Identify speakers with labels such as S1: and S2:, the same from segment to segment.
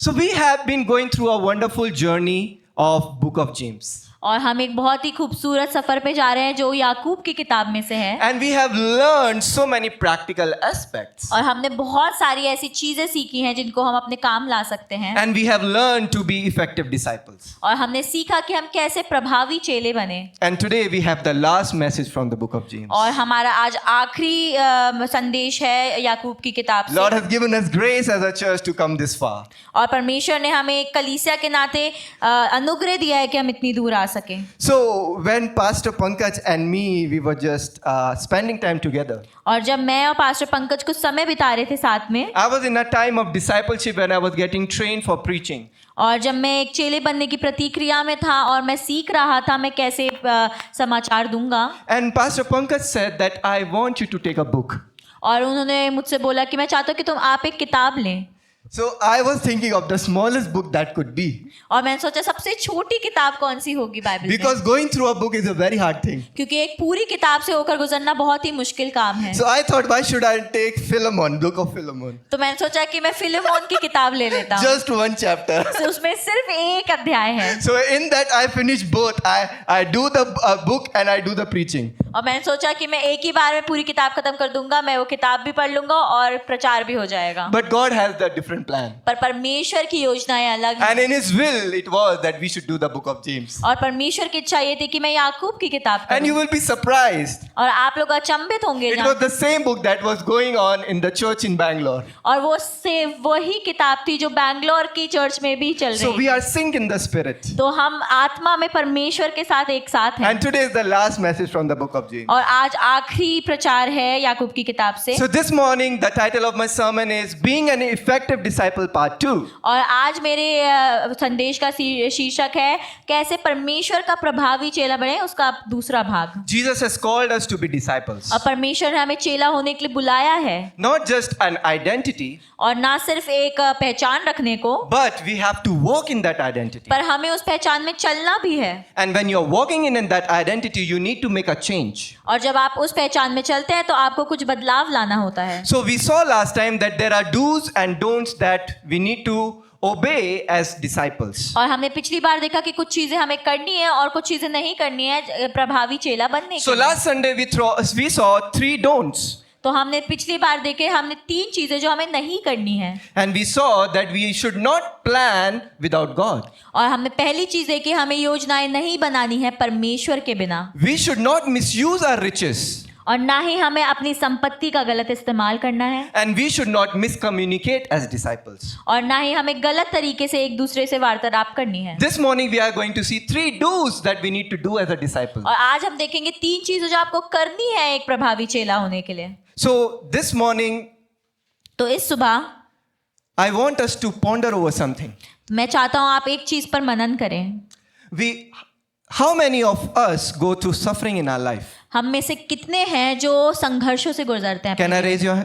S1: So we have been going through a wonderful journey of Book of James.
S2: और हम एक बहुत ही खूबसूरत सफर पे जा रहे हैं जो याकूब की किताब में से है।
S1: And we have learned so many practical aspects.
S2: और हमने बहुत सारी ऐसी चीजें सीखी हैं जिनको हम अपने काम ला सकते हैं।
S1: And we have learned to be effective disciples.
S2: और हमने सीखा कि हम कैसे प्रभावी चेले बने।
S1: And today we have the last message from the Book of James.
S2: और हमारा आज आखिरी संदेश है याकूब की किताब
S1: Lord
S2: से।
S1: has given us grace as a church to come this far.
S2: और परमेश्वर ने हमें एक कलीसिया के नाते अनुग्रह दिया है कि हम इतनी दूर आ सकें।
S1: So when Pastor Pankaj and me, we were just spending time together.
S2: और जब मैं और पास्टर पंकज कुछ समय बिता रहे थे साथ में,
S1: I was in a time of discipleship when I was getting trained for preaching.
S2: और जब मैं एक चेले बनने की प्रतिक्रिया में था और मैं सीख रहा था मैं कैसे समाचार दूंगा।
S1: And Pastor Pankaj said that I want you to take a book.
S2: और उन्होंने मुझसे बोला कि मैं चाहता हूँ कि तुम आप एक किताब लें।
S1: So I was thinking of the smallest book that could be.
S2: और मैंने सोचा सबसे छोटी किताब कौन सी होगी बाइबल में,
S1: Because going through a book is a very hard thing.
S2: क्योंकि एक पूरी किताब से होकर गुजरना बहुत ही मुश्किल काम है।
S1: So I thought, why should I take Philemon, Book of Philemon?
S2: तो मैंने सोचा कि मैं फिलेमोन की किताब ले लेता हूँ।
S1: Just one chapter.
S2: तो उसमें सिर्फ एक अध्याय है।
S1: So in that I finish both. I do the book and I do the preaching.
S2: और मैंने सोचा कि मैं एक ही बार में पूरी किताब खत्म कर दूंगा, मैं वो किताब भी पढ़ लूंगा और प्रचार भी हो जाएगा।
S1: But God has the different plan.
S2: पर परमेश्वर की योजनाएं अलग
S1: And
S2: हैं।
S1: in His will, it was that we should do the Book of James.
S2: और परमेश्वर की इच्छा ये थी कि मैं याकूब की किताब
S1: And you
S2: करूं।
S1: will be surprised.
S2: और आप लोग अचंभित होंगे
S1: It
S2: जान-
S1: was the same book that was going on in the church in Bangalore.
S2: और वही किताब थी जो बैंगलोर की चर्च में भी चल
S1: So
S2: रही
S1: we
S2: थी।
S1: are synced in the spirit.
S2: तो हम आत्मा में परमेश्वर के साथ एक साथ हैं।
S1: And today is the last message from the Book of James.
S2: और आज आखिरी प्रचार है याकूब की किताब से।
S1: So this morning, the title of my sermon is Being an Effective Disciple Part 2.
S2: और आज मेरे संदेश का शीर्षक है कैसे परमेश्वर का प्रभावी चेला बने, उसका दूसरा भाग।
S1: Jesus has called us to be disciples.
S2: और परमेश्वर ने हमें चेला होने के लिए बुलाया है,
S1: Not just an identity,
S2: और ना सिर्फ एक पहचान रखने को,
S1: but we have to walk in that identity.
S2: पर हमें उस पहचान में चलना भी है।
S1: And when you're walking in that identity, you need to make a change.
S2: और जब आप उस पहचान में चलते हैं तो आपको कुछ बदलाव लाना होता है।
S1: So we saw last time that there are do's and don'ts that we need to obey as disciples.
S2: और हमने पिछली बार देखा कि कुछ चीजें हमें करनी है और कुछ चीजें नहीं करनी है प्रभावी चेला बनने के
S1: So
S2: लिए।
S1: last Sunday we saw 3 don'ts.
S2: तो हमने पिछली बार देखे हमने 3 चीजें जो हमें नहीं करनी है।
S1: And we saw that we should not plan without God.
S2: और हमने पहली चीज देखी हमें योजनाएं नहीं बनानी है परमेश्वर के बिना,
S1: We should not misuse our riches.
S2: और ना ही हमें अपनी संपत्ति का गलत इस्तेमाल करना है,
S1: And we should not miscommunicate as disciples.
S2: और ना ही हमें गलत तरीके से एक दूसरे से वार्तालाप करनी है।
S1: This morning we are going to see 3 do's that we need to do as a disciple.
S2: और आज हम देखेंगे 3 चीजें जो आपको करनी है एक प्रभावी चेला होने के लिए।
S1: So this morning
S2: तो इस सुबह
S1: I want us to ponder over something.
S2: मैं चाहता हूं आप एक चीज पर मनन करें।
S1: How many of us go through suffering in our life?
S2: हम में से कितने हैं जो संघर्षों से गुजरते हैं?
S1: Can I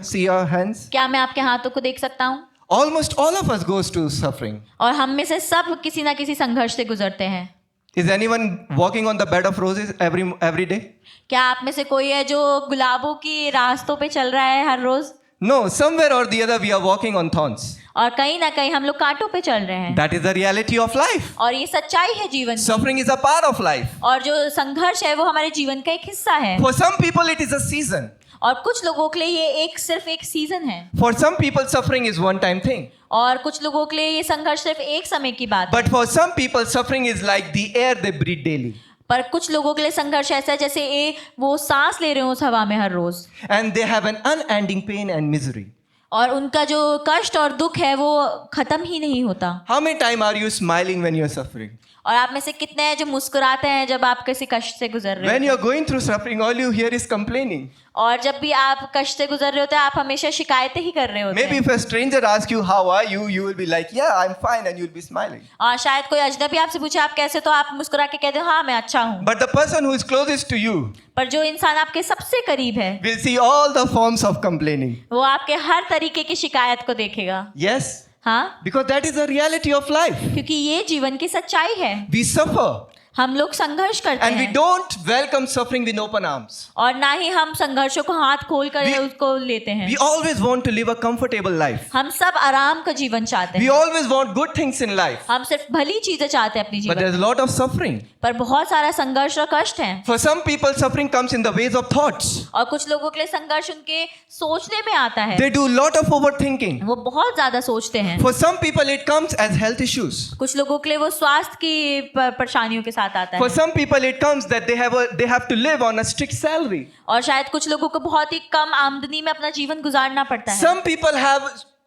S1: see your hands?
S2: क्या मैं आपके हाथों को देख सकता हूँ?
S1: Almost all of us goes through suffering.
S2: और हम में से सब किसी ना किसी संघर्ष से गुजरते हैं।
S1: Is anyone walking on the bed of roses every day?
S2: क्या आप में से कोई है जो गुलाबों की रास्तों पे चल रहा है हर रोज?
S1: No, somewhere or the other we are walking on thorns.
S2: और कहीं ना कहीं हम लोग कांटों पे चल रहे हैं।
S1: That is the reality of life.
S2: और ये सच्चाई है जीवन की।
S1: Suffering is a part of life.
S2: और जो संघर्ष है वो हमारे जीवन का एक हिस्सा है।
S1: For some people it is a season.
S2: और कुछ लोगों के लिए ये सिर्फ एक सीजन है।
S1: For some people suffering is one time thing.
S2: और कुछ लोगों के लिए ये संघर्ष सिर्फ एक समय की बात है।
S1: But for some people suffering is like the air they breathe daily.
S2: पर कुछ लोगों के लिए संघर्ष ऐसा है जैसे वो सांस ले रहे हो उस हवा में हर रोज,
S1: And they have an unending pain and misery.
S2: और उनका जो कष्ट और दुख है वो खत्म ही नहीं होता।
S1: How many time are you smiling when you are suffering?
S2: और आप में से कितने हैं जो मुस्कुराते हैं जब आप किसी कष्ट से गुजर रहे
S1: When
S2: हो?
S1: you are going through suffering, all you hear is complaining.
S2: और जब भी आप कष्ट से गुजर रहे होते हैं आप हमेशा शिकायतें ही कर रहे होते
S1: Maybe
S2: हैं।
S1: if a stranger asks you, how are you? You will be like, yeah, I'm fine, and you'll be smiling.
S2: और शायद कोई अजनबी आपसे पूछे आप कैसे, तो आप मुस्कुरा के कहते हो हाँ मैं अच्छा हूँ।
S1: But the person who is closest to you
S2: पर जो इंसान आपके सबसे करीब है
S1: will see all the forms of complaining.
S2: वो आपके हर तरीके की शिकायत को देखेगा।
S1: Yes?
S2: हाँ,
S1: Because that is the reality of life.
S2: क्योंकि ये जीवन की सच्चाई है।
S1: We suffer.
S2: हम लोग संघर्ष करते
S1: And we
S2: हैं
S1: don't welcome suffering with open arms.
S2: और ना ही हम संघर्षों को हाथ खोल कर
S1: We-
S2: उसको लेते हैं।
S1: We always want to live a comfortable life.
S2: हम सब आराम का जीवन चाहते
S1: We
S2: हैं,
S1: always want good things in life.
S2: हम सिर्फ भली चीजें चाहते हैं अपनी
S1: But
S2: जीवन
S1: there's
S2: में,
S1: a lot of suffering.
S2: पर बहुत सारा संघर्ष और कष्ट है।
S1: For some people, suffering comes in the ways of thoughts.
S2: और कुछ लोगों के लिए संघर्ष उनके सोचने में आता है,
S1: They do a lot of overthinking.
S2: वो बहुत ज्यादा सोचते हैं।
S1: For some people, it comes as health issues.
S2: कुछ लोगों के लिए वो स्वास्थ्य की परेशानियों के साथ आता
S1: For
S2: है,
S1: some people, it comes that they have to live on a strict salary.
S2: और शायद कुछ लोगों को बहुत ही कम आमदनी में अपना जीवन गुजारना पड़ता है,
S1: Some people have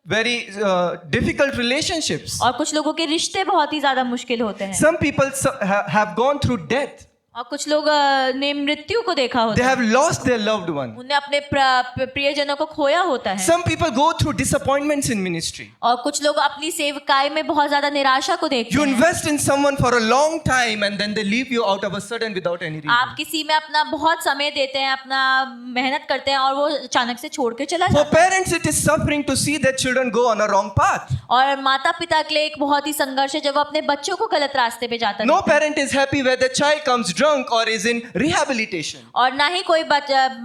S1: very difficult relationships.
S2: और कुछ लोगों के रिश्ते बहुत ही ज्यादा मुश्किल होते हैं,
S1: Some people have gone through death.
S2: और कुछ लोग ने मृत्यु को देखा
S1: They
S2: होता है,
S1: have lost their loved one.
S2: उन्हें अपने प्रियजनों को खोया होता है,
S1: Some people go through disappointments in ministry.
S2: और कुछ लोग अपनी सेवकाई में बहुत ज्यादा निराशा को देखते
S1: You
S2: हैं।
S1: invest in someone for a long time and then they leave you out of a sudden without any reason.
S2: आप किसी में अपना बहुत समय देते हैं, अपना मेहनत करते हैं, और वो अचानक से छोड़ के चला
S1: For
S2: जाता है।
S1: parents, it is suffering to see their children go on a wrong path.
S2: और माता पिता के लिए एक बहुत ही संघर्ष है जब वो अपने बच्चों को गलत रास्ते पे जाता
S1: No
S2: देखता है।
S1: parent is happy where their child comes drunk or is in rehabilitation.
S2: और ना ही कोई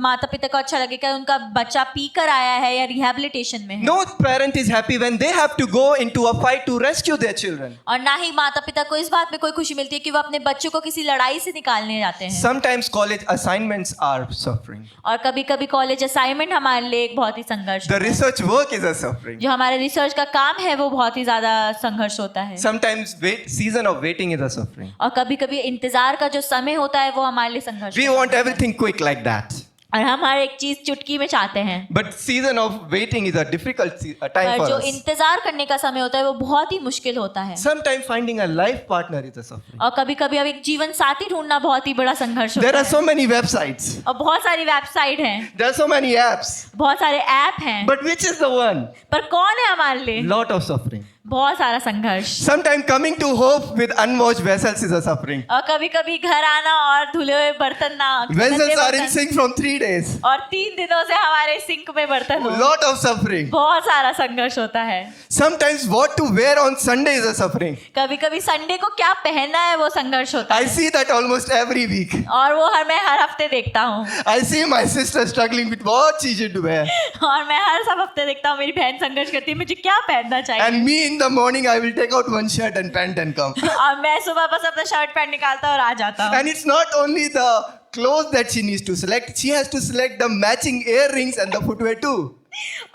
S2: माता पिता को अच्छा लगे कि उनका बच्चा पी कर आया है या रिहैबिलिटेशन में है,
S1: No parent is happy when they have to go into a fight to rescue their children.
S2: और ना ही माता पिता को इस बात में कोई खुशी मिलती है कि वो अपने बच्चों को किसी लड़ाई से निकालने जाते हैं।
S1: Sometimes college assignments are suffering.
S2: और कभी कभी कॉलेज असाइनमेंट हमारे लिए एक बहुत ही संघर्ष
S1: The
S2: होता है।
S1: research work is a suffering.
S2: जो हमारे रिसर्च का काम है वो बहुत ही ज्यादा संघर्ष होता है,
S1: Sometimes season of waiting is a suffering.
S2: और कभी कभी इंतजार का जो समय होता है वो हमारे लिए संघर्ष
S1: We
S2: होता है।
S1: want everything quick like that.
S2: और हम हर एक चीज चुटकी में चाहते हैं,
S1: But season of waiting is a difficult time
S2: पर
S1: for
S2: जो
S1: us.
S2: इंतजार करने का समय होता है वो बहुत ही मुश्किल होता है।
S1: Sometimes finding a life partner is a suffering.
S2: और कभी कभी अब एक जीवन साथी ढूंढना बहुत ही बड़ा संघर्ष
S1: There
S2: होता
S1: are
S2: है,
S1: so many websites.
S2: और बहुत सारी वेबसाइट हैं,
S1: There are so many apps.
S2: बहुत सारे ऐप हैं,
S1: But which is the one?
S2: पर कौन है हमारे लिए?
S1: Lot of suffering.
S2: बहुत सारा संघर्ष।
S1: Sometimes coming to hope with unwashed vessels is a suffering.
S2: और कभी कभी घर आना और धुले हुए बर्तन ना,
S1: Vessels
S2: गंदे
S1: are in
S2: बर्तन,
S1: sink from 3 days.
S2: और 3 दिनों से हमारे सिंक में बर्तन हो,
S1: Lot of suffering.
S2: बहुत सारा संघर्ष होता है।
S1: Sometimes what to wear on Sunday is a suffering.
S2: कभी कभी संडे को क्या पहनना है वो संघर्ष होता
S1: I
S2: है,
S1: see that almost every week.
S2: और वो मैं हर हफ्ते देखता हूँ,
S1: I see my sister struggling with what she should wear.
S2: और मैं हर सब हफ्ते देखता हूँ मेरी बहन संघर्ष करती है मुझे क्या पहनना चाहिए,
S1: And me in the morning, I will take out one shirt and pant and come.
S2: और मैं सुबह बस अपना शर्ट पैंट निकालता और आ जाता हूँ।
S1: And it's not only the clothes that she needs to select, she has to select the matching earrings and the footwear too.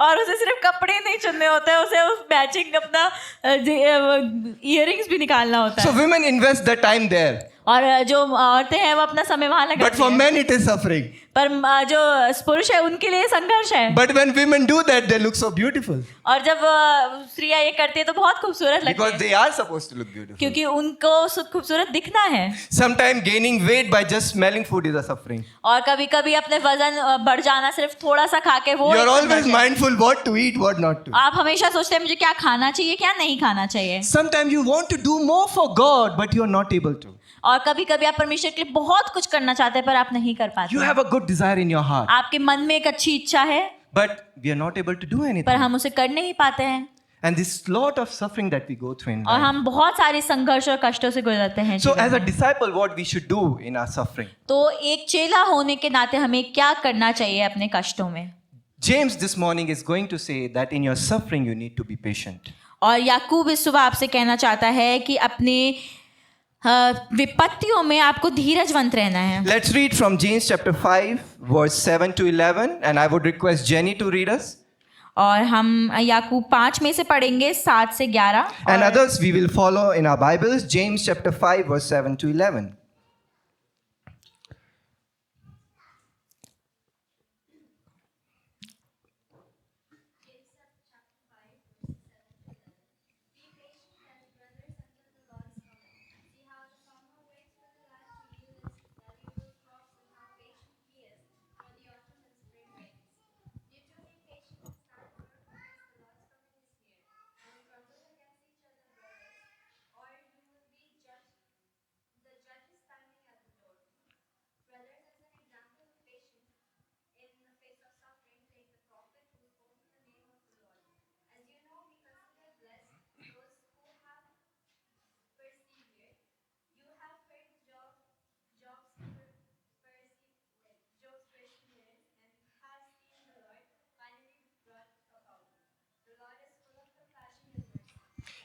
S2: और उसे सिर्फ कपड़े नहीं चुनने होते हैं, उसे उस मैचिंग अपना इयररिंग्स भी निकालना होता
S1: So
S2: है,
S1: women invest the time there.
S2: और जो औरतें हैं वो अपना समय वहां
S1: But
S2: लगाती
S1: for
S2: हैं,
S1: men, it is suffering.
S2: पर जो पुरुष है उनके लिए संघर्ष है।
S1: But when women do that, they look so beautiful.
S2: और जब स्त्रियां ये करती है तो बहुत खूबसूरत लगती
S1: Because
S2: है,
S1: they are supposed to look beautiful.
S2: क्योंकि उनको खूबसूरत दिखना है।
S1: Sometimes gaining weight by just smelling food is a suffering.
S2: और कभी कभी अपने वजन बढ़ जाना सिर्फ थोड़ा सा खा के वो
S1: You're
S2: एक
S1: always
S2: संघर्ष है।
S1: mindful what to eat, what not to.
S2: आप हमेशा सोचते हैं मुझे क्या खाना चाहिए क्या नहीं खाना चाहिए,
S1: Sometimes you want to do more for God, but you're not able to.
S2: और कभी कभी आप परमेश्वर के लिए बहुत कुछ करना चाहते हैं पर आप नहीं कर पाते।
S1: You have a good desire in your heart,
S2: आपके मन में एक अच्छी इच्छा है
S1: but we are not able to do
S2: पर
S1: anything.
S2: हम उसे कर नहीं पाते हैं,
S1: And this lot of suffering that we go through in
S2: और
S1: life.
S2: हम बहुत सारे संघर्ष और कष्टों से गुजरते हैं
S1: So
S2: जीवन
S1: as a
S2: में।
S1: disciple, what we should do in our suffering?
S2: तो एक चेला होने के नाते हमें क्या करना चाहिए अपने कष्टों में?
S1: James this morning is going to say that in your suffering you need to be patient.
S2: और याकूब इस सुबह आपसे कहना चाहता है कि अपने विपत्तियों में आपको धीरजवंत रहना है।
S1: Let's read from James chapter 5 verse 7 to 11 and I would request Jenny to read us.
S2: और हम याकूब 5 में से पढ़ेंगे 7 से 11
S1: And
S2: और
S1: others we will follow in our Bibles, James chapter 5 verse 7 to 11.
S3: Or you will be judged. The judge is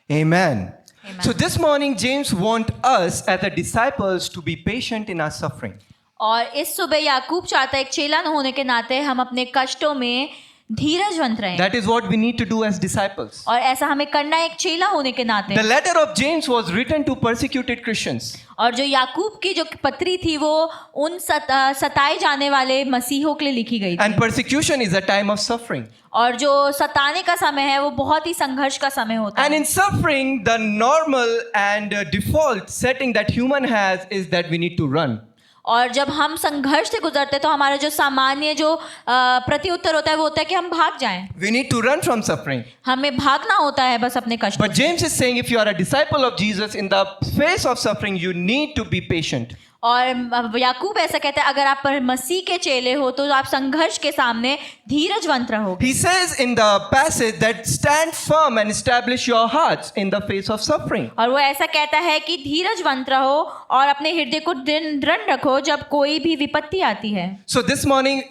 S1: Amen.
S2: Amen.
S1: So this morning, James wants us as the disciples to be patient in our suffering.
S2: और इस सुबह याकूब चाहता है एक चेला न होने के नाते हम अपने कष्टों में धीरजवंत रहें।
S1: That is what we need to do as disciples.
S2: और ऐसा हमें करना है एक चेला होने के नाते।
S1: The letter of James was written to persecuted Christians.
S2: और जो याकूब की जो पत्री थी वो उन सताए जाने वाले मसीहों के लिए लिखी गई थी।
S1: And persecution is a time of suffering.
S2: और जो सताने का समय है वो बहुत ही संघर्ष का समय होता
S1: And
S2: है।
S1: in suffering, the normal and default setting that human has is that we need to run.
S2: और जब हम संघर्ष से गुजरते तो हमारा जो सामान्य जो प्रत्युत्तर होता है वो होता है कि हम भाग जाएं।
S1: We need to run from suffering.
S2: हमें भागना होता है बस अपने कष्टों
S1: But James is saying if you are a disciple of Jesus, in the face of suffering, you need to be patient.
S2: और याकूब ऐसा कहता है अगर आप पर मसीह के चेले हो तो आप संघर्ष के सामने धीरजवंत रहोगे।
S1: He says in the passage that stand firm and establish your hearts in the face of suffering.
S2: और वो ऐसा कहता है कि धीरजवंत रहो और अपने हृदय को दृढ़ रखो जब कोई भी विपत्ति आती है।
S1: So this morning,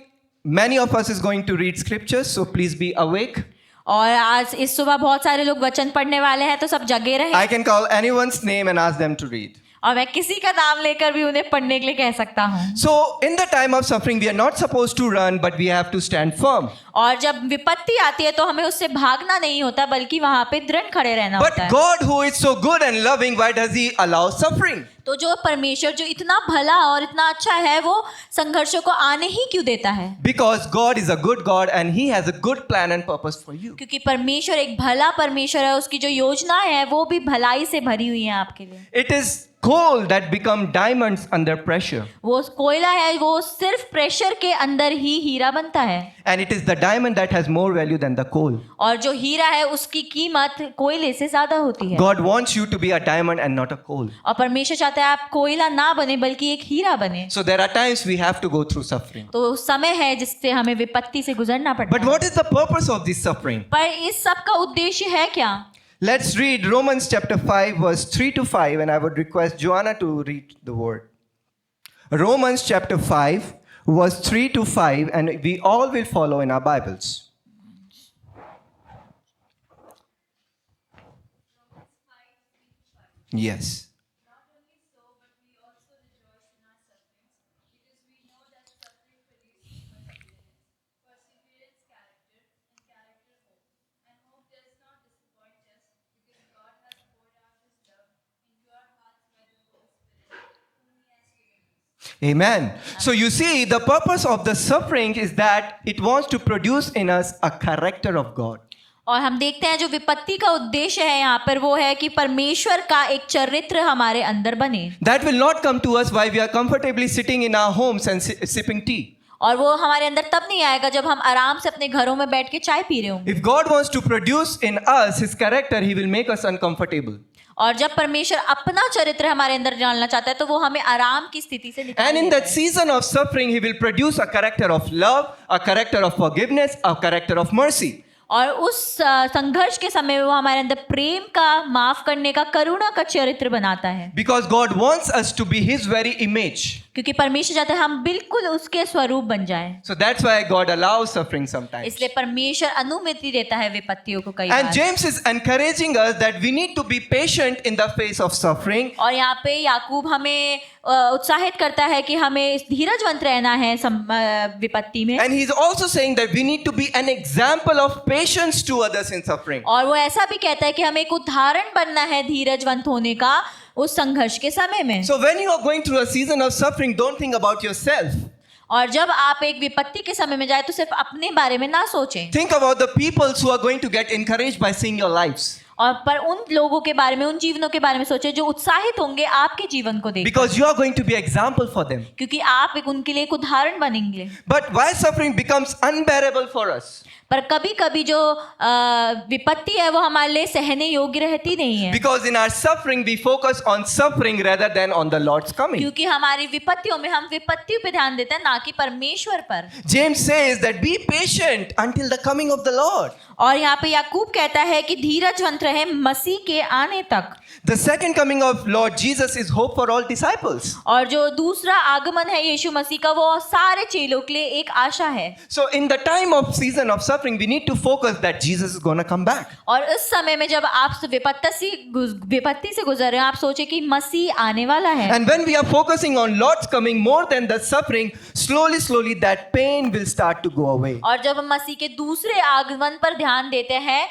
S1: many of us is going to read scriptures, so please be awake.
S2: और आज इस सुबह बहुत सारे लोग वचन पढ़ने वाले हैं तो सब जगे रहे।
S1: I can call anyone's name and ask them to read.
S2: और मैं किसी का नाम लेकर भी उन्हें पढ़ने के लिए कह सकता हूँ।
S1: So in the time of suffering, we are not supposed to run, but we have to stand firm.
S2: और जब विपत्ति आती है तो हमें उससे भागना नहीं होता बल्कि वहां पे दृढ़ खड़े रहना
S1: But
S2: होता है।
S1: God, who is so good and loving, why does He allow suffering?
S2: तो जो परमेश्वर जो इतना भला और इतना अच्छा है वो संघर्षों को आने ही क्यों देता है?
S1: Because God is a good God and He has a good plan and purpose for you.
S2: क्योंकि परमेश्वर एक भला परमेश्वर है, उसकी जो योजना है वो भी भलाई से भरी हुई है आपके लिए।
S1: It is coal that become diamonds under pressure.
S2: वो कोयला है, वो सिर्फ प्रेशर के अंदर ही हीरा बनता है।
S1: And it is the diamond that has more value than the coal.
S2: और जो हीरा है उसकी कीमत कोयले से ज्यादा होती है।
S1: God wants you to be a diamond and not a coal.
S2: और परमेश्वर चाहता है आप कोयला ना बने बल्कि एक हीरा बने।
S1: So there are times we have to go through suffering.
S2: तो समय है जिससे हमें विपत्ति से गुजरना पड़ता
S1: But
S2: है।
S1: what is the purpose of this suffering?
S2: पर इस सब का उद्देश्य है क्या?
S1: Let's read Romans chapter 5 verse 3 to 5 and I would request Joanna to read the word. Romans chapter 5 verse 3 to 5 and we all will follow in our Bibles. Yes. Amen. So you see, the purpose of the suffering is that it wants to produce in us a character of God.
S2: और हम देखते हैं जो विपत्ति का उद्देश्य है यहाँ पर वो है कि परमेश्वर का एक चरित्र हमारे अंदर बने।
S1: That will not come to us while we are comfortably sitting in our homes and sipping tea.
S2: और वो हमारे अंदर तब नहीं आएगा जब हम आराम से अपने घरों में बैठ के चाय पी रहे होंगे।
S1: If God wants to produce in us His character, He will make us uncomfortable.
S2: और जब परमेश्वर अपना चरित्र हमारे अंदर डालना चाहता है तो वो हमें आराम की स्थिति से निकाल
S1: And in
S2: देता
S1: that
S2: है।
S1: season of suffering, He will produce a character of love, a character of forgiveness, a character of mercy.
S2: और उस संघर्ष के समय में वो हमारे अंदर प्रेम का, माफ करने का, करुणा का चरित्र बनाता है।
S1: Because God wants us to be His very image.
S2: क्योंकि परमेश्वर चाहता है हम बिल्कुल उसके स्वरूप बन जाएं।
S1: So that's why God allows suffering sometimes.
S2: इसलिए परमेश्वर अनुमति देता है विपत्तियों को कई
S1: And
S2: bar.
S1: James is encouraging us that we need to be patient in the face of suffering.
S2: और यहाँ पे याकूब हमें उत्साहित करता है कि हमें धीरजवंत रहना है विपत्ति में।
S1: And he's also saying that we need to be an example of patience to others in suffering.
S2: और वो ऐसा भी कहता है कि हमें एक उदाहरण बनना है धीरजवंत होने का उस संघर्ष के समय में।
S1: So when you are going through a season of suffering, don't think about yourself.
S2: और जब आप एक विपत्ति के समय में जाए तो सिर्फ अपने बारे में ना सोचें।
S1: Think about the people who are going to get encouraged by seeing your lives.
S2: और पर उन लोगों के बारे में, उन जीवनों के बारे में सोचें जो उत्साहित होंगे आपके जीवन को देख।
S1: Because you are going to be example for them.
S2: क्योंकि आप एक उनके लिए एक उदाहरण बनेंगे।
S1: But why suffering becomes unbearable for us?
S2: पर कभी कभी जो विपत्ति है वो हमारे लिए सहने योग्य रहती नहीं है।
S1: Because in our suffering we focus on suffering rather than on the Lord's coming.
S2: क्योंकि हमारी विपत्तियों में हम विपत्तियों पे ध्यान देते हैं ना कि परमेश्वर पर।
S1: James says that be patient until the coming of the Lord.
S2: और यहाँ पे याकूब कहता है कि धीरजवंत रहे मसीह के आने तक।
S1: The second coming of Lord Jesus is hope for all disciples.
S2: और जो दूसरा आगमन है यीशु मसीह का वो सारे चेलों के लिए एक आशा है।
S1: So in the time of season of suffering, suffering, we need to focus that Jesus is going to come back.
S2: और उस समय में जब आप विपत्ति से गुजर रहे हैं, आप सोचे कि मसीह आने वाला है.
S1: And when we are focusing on Lord's coming more than the suffering, slowly that pain will start to go away.
S2: और जब हम मसीह के दूसरे आगमन पर ध्यान देते हैं,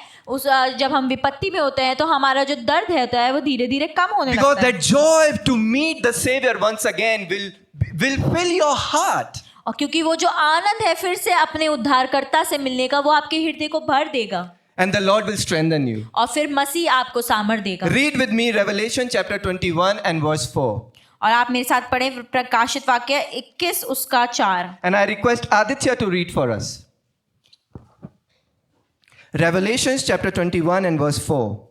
S2: जब हम विपत्ति में होते हैं, तो हमारा जो दर्द होता है वो धीरे धीरे कम होने
S1: Because
S2: लगता है.
S1: that joy to meet the Savior once again will fill your heart.
S2: और क्योंकि वो जो आनंद है फिर से अपने उद्धारकर्ता से मिलने का, वो आपके हृदय को भर देगा.
S1: And the Lord will strengthen you.
S2: और फिर मसीह आपको सामर्थ्य देगा.
S1: Read with me Revelation chapter 21 and verse 4.
S2: और आप मेरे साथ पढ़ें प्रकाशित वाक्य 21 उसका 4.
S1: And I request Aditya to read for us. Revelation chapter 21 and verse 4.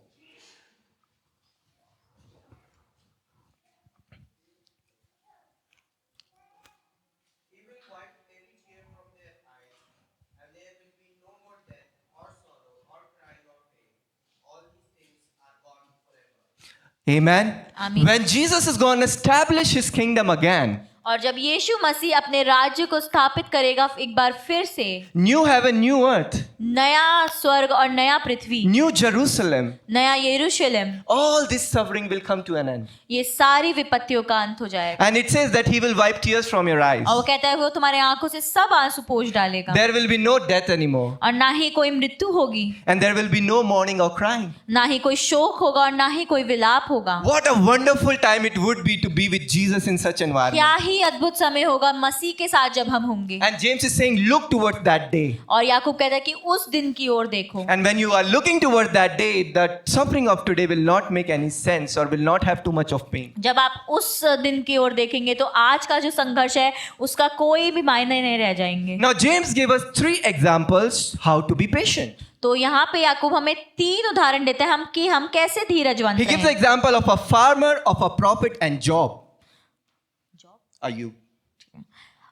S1: Amen.
S2: Amen.
S1: When Jesus is going to establish his kingdom again,
S2: और जब यीशु मसीह अपने राज्य को स्थापित करेगा एक बार फिर से,
S1: new heaven, new earth,
S2: नया स्वर्ग और नया पृथ्वी,
S1: new Jerusalem,
S2: नया यरूशलेम,
S1: all this suffering will come to an end.
S2: ये सारी विपत्तियों का अंत हो जाएगा.
S1: And it says that he will wipe tears from your eyes.
S2: और वो कहता है वो तुम्हारे आंखों से सब आंसू पोंछ डालेगा.
S1: There will be no death anymore.
S2: और ना ही कोई मृत्यु होगी,
S1: And there will be no mourning or crying.
S2: ना ही कोई शोक होगा और ना ही कोई विलाप होगा.
S1: What a wonderful time it would be to be with Jesus in such environment.
S2: क्या ही अद्भुत समय होगा मसीह के साथ जब हम होंगे.
S1: And James is saying, look towards that day.
S2: और याकूब कहता है कि उस दिन की ओर देखो.
S1: And when you are looking towards that day, the suffering of today will not make any sense or will not have too much of pain.
S2: जब आप उस दिन की ओर देखेंगे तो आज का जो संघर्ष है उसका कोई भी मायने नहीं रह जाएंगे.
S1: Now James gave us 3 examples how to be patient.
S2: तो यहाँ पे याकूब हमें 3 उदाहरण देते हैं हम कैसे धीरजवंत
S1: He gives the
S2: हैं.
S1: example of a farmer, of a prophet and Job. Ayub.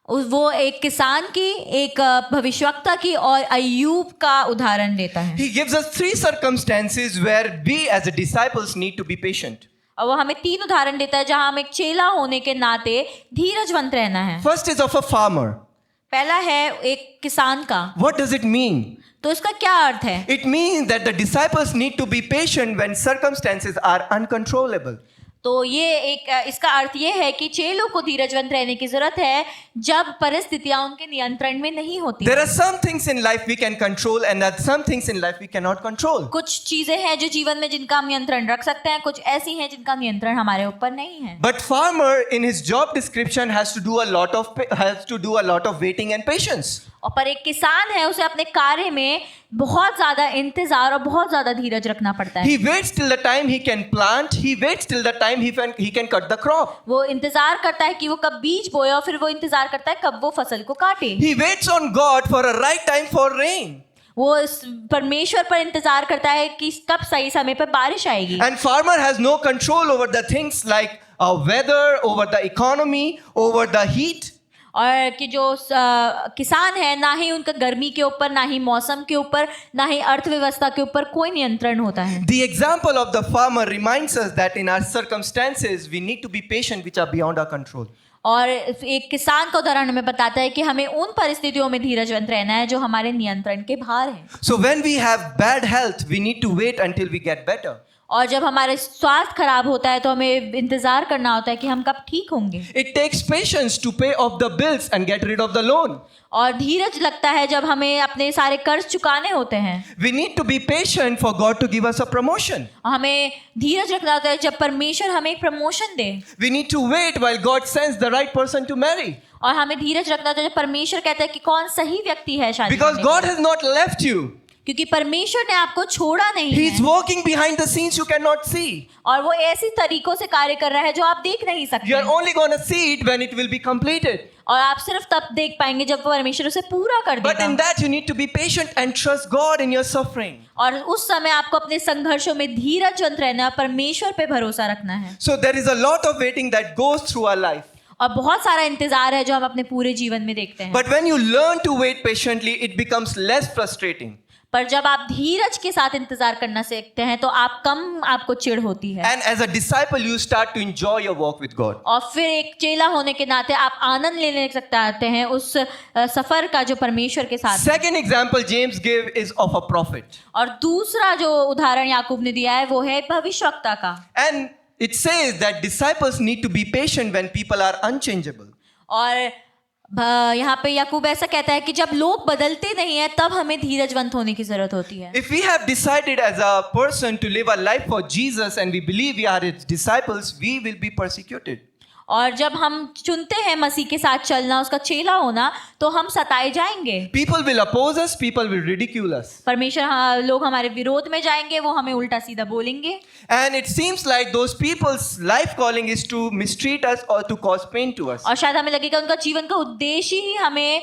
S2: वो एक किसान की, एक भविष्यवक्ता की और अय्यूब का उदाहरण देता है.
S1: He gives us 3 circumstances where we as disciples need to be patient.
S2: और वो हमें 3 उदाहरण देता है जहां हम एक चेला होने के नाते धीरजवंत रहना है.
S1: First is of a farmer.
S2: पहला है एक किसान का.
S1: What does it mean?
S2: तो इसका क्या अर्थ है?
S1: It means that the disciples need to be patient when circumstances are uncontrollable.
S2: तो ये इसका अर्थ ये है कि चेलों को धीरजवंत रहने की जरूरत है जब परिस्थितियां उनके नियंत्रण में नहीं होती.
S1: There are some things in life we can control and there are some things in life we cannot control.
S2: कुछ चीजें हैं जो जीवन में जिनका हम नियंत्रण रख सकते हैं, कुछ ऐसी हैं जिनका नियंत्रण हमारे ऊपर नहीं है.
S1: But farmer in his job description has to do a lot of waiting and patience.
S2: और पर एक किसान है, उसे अपने कार्य में बहुत ज्यादा इंतजार और बहुत ज्यादा धीरज रखना पड़ता है.
S1: He waits till the time he can plant. He waits till the time he can cut the crop.
S2: वो इंतजार करता है कि वो कब बीज बोए और फिर वो इंतजार करता है कब वो फसल को काटे.
S1: He waits on God for a right time for rain.
S2: वो परमेश्वर पर इंतजार करता है कि कब सही समय पर बारिश आएगी.
S1: And farmer has no control over the things like weather, over the economy, over the heat.
S2: और कि जो किसान है, ना ही उनका गर्मी के ऊपर, ना ही मौसम के ऊपर, ना ही अर्थव्यवस्था के ऊपर कोई नियंत्रण होता है.
S1: The example of the farmer reminds us that in our circumstances we need to be patient which are beyond our control.
S2: और एक किसान का उदाहरण हमें बताता है कि हमें उन परिस्थितियों में धीरजवंत रहना है जो हमारे नियंत्रण के बाहर है.
S1: So when we have bad health, we need to wait until we get better.
S2: और जब हमारे स्वास्थ्य खराब होता है तो हमें इंतजार करना होता है कि हम कब ठीक होंगे.
S1: It takes patience to pay off the bills and get rid of the loan.
S2: और धीरज लगता है जब हमें अपने सारे कर्ज चुकाने होते हैं.
S1: We need to be patient for God to give us a promotion.
S2: हमें धीरज रखना होता है जब परमेश्वर हमें एक promotion they.
S1: We need to wait while God sends the right person to marry.
S2: और हमें धीरज रखना होता है जब परमेश्वर कहता है कि कौन सही व्यक्ति है शादी
S1: Because
S2: करने के
S1: God
S2: लिए.
S1: has not left you.
S2: क्योंकि परमेश्वर ने आपको छोड़ा नहीं
S1: He is
S2: है.
S1: working behind the scenes you cannot see.
S2: और वो ऐसी तरीकों से कार्य कर रहा है जो आप देख नहीं सकते.
S1: You are only going to see it when it will be completed.
S2: और आप सिर्फ तब देख पाएंगे जब परमेश्वर उसे पूरा कर
S1: But in
S2: देगा.
S1: that you need to be patient and trust God in your suffering.
S2: और उस समय आपको अपने संघर्षों में धीरजवंत रहना है, परमेश्वर पे भरोसा रखना है.
S1: So there is a lot of waiting that goes through our life.
S2: और बहुत सारा इंतजार है जो हम अपने पूरे जीवन में देखते हैं.
S1: But when you learn to wait patiently, it becomes less frustrating.
S2: पर जब आप धीरज के साथ इंतजार करना सीखते हैं तो आपको चिढ़ होती है।
S1: And as a disciple, you start to enjoy your walk with God.
S2: और फिर एक चेला होने के नाते आप आनंद लेने सकते हैं उस सफर का जो परमेश्वर के साथ।
S1: Second example James gave is of a prophet.
S2: और दूसरा जो उदाहरण याकूब ने दिया है वो है भविष्यवक्ता का।
S1: And it says that disciples need to be patient when people are unchangeable.
S2: और यहाँ पे याकूब ऐसा कहता है कि जब लोग बदलते नहीं है तब हमें धीरजवंत होने की जरूरत होती है।
S1: If we have decided as a person to live a life for Jesus and we believe we are his disciples, we will be persecuted.
S2: और जब हम चुनते हैं मसीह के साथ चलना, उसका चेला होना, तो हम सताए जाएंगे।
S1: People will oppose us, people will ridicule us.
S2: लोग हमारे विरोध में जाएंगे, वो हमें उल्टा सीधा बोलेंगे।
S1: And it seems like those people's life calling is to mistreat us or to cause pain to us.
S2: और शायद हमें लगेगा उनका जीवन का उद्देश्य ही हमें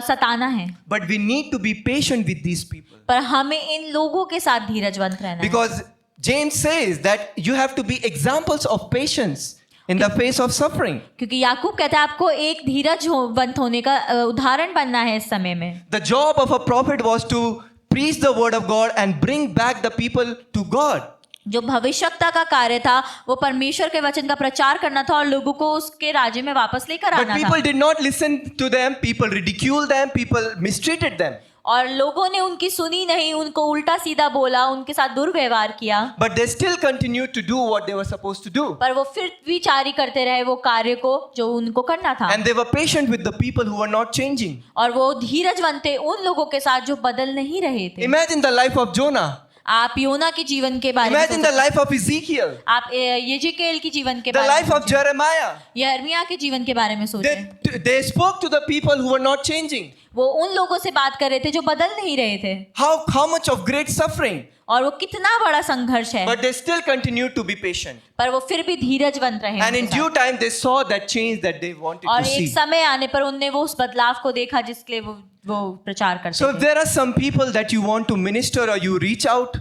S2: सताना है।
S1: But we need to be patient with these people.
S2: पर हमें इन लोगों के साथ धीरजवंत रहना है।
S1: Because James says that you have to be examples of patience in the face of suffering.
S2: क्योंकि याकूब कहता है आपको एक धीरजवंत होने का उदाहरण बनना है इस समय में।
S1: The job of a prophet was to preach the word of God and bring back the people to God.
S2: जो भविष्यवक्ता का कार्य था वो परमेश्वर के वचन का प्रचार करना था और लोगों को उसके राज्य में वापस लेकर
S1: But
S2: आना था।
S1: people did not listen to them, people ridiculed them, people mistreated them.
S2: और लोगों ने उनकी सुनी नहीं, उनको उल्टा सीधा बोला, उनके साथ दुर्व्यवहार किया।
S1: But they still continued to do what they were supposed to do.
S2: पर वो फिर भी जारी करते रहे वो कार्य को जो उनको करना था।
S1: And they were patient with the people who were not changing.
S2: और वो धीरजवंत थे उन लोगों के साथ जो बदल नहीं रहे थे।
S1: Imagine the life of Jonah.
S2: आप योना के जीवन के बारे में
S1: Imagine the life of Ezekiel.
S2: आप यजेकेल के जीवन के
S1: The
S2: बारे
S1: life
S2: में
S1: of Jeremiah.
S2: यिर्मयाह के जीवन के बारे में सोचें।
S1: They spoke to the people who were not changing.
S2: वो उन लोगों से बात कर रहे थे जो बदल नहीं रहे थे।
S1: How much of great suffering.
S2: और वो कितना बड़ा संघर्ष है।
S1: But they still continued to be patient.
S2: पर वो फिर भी धीरजवंत रहे।
S1: And in due time they saw that change that they wanted
S2: और
S1: to
S2: एक
S1: see.
S2: समय आने पर उनने वो उस बदलाव को देखा जिसके लिए वो प्रचार करते
S1: So if
S2: थे।
S1: there are some people that you want to minister or you reach out,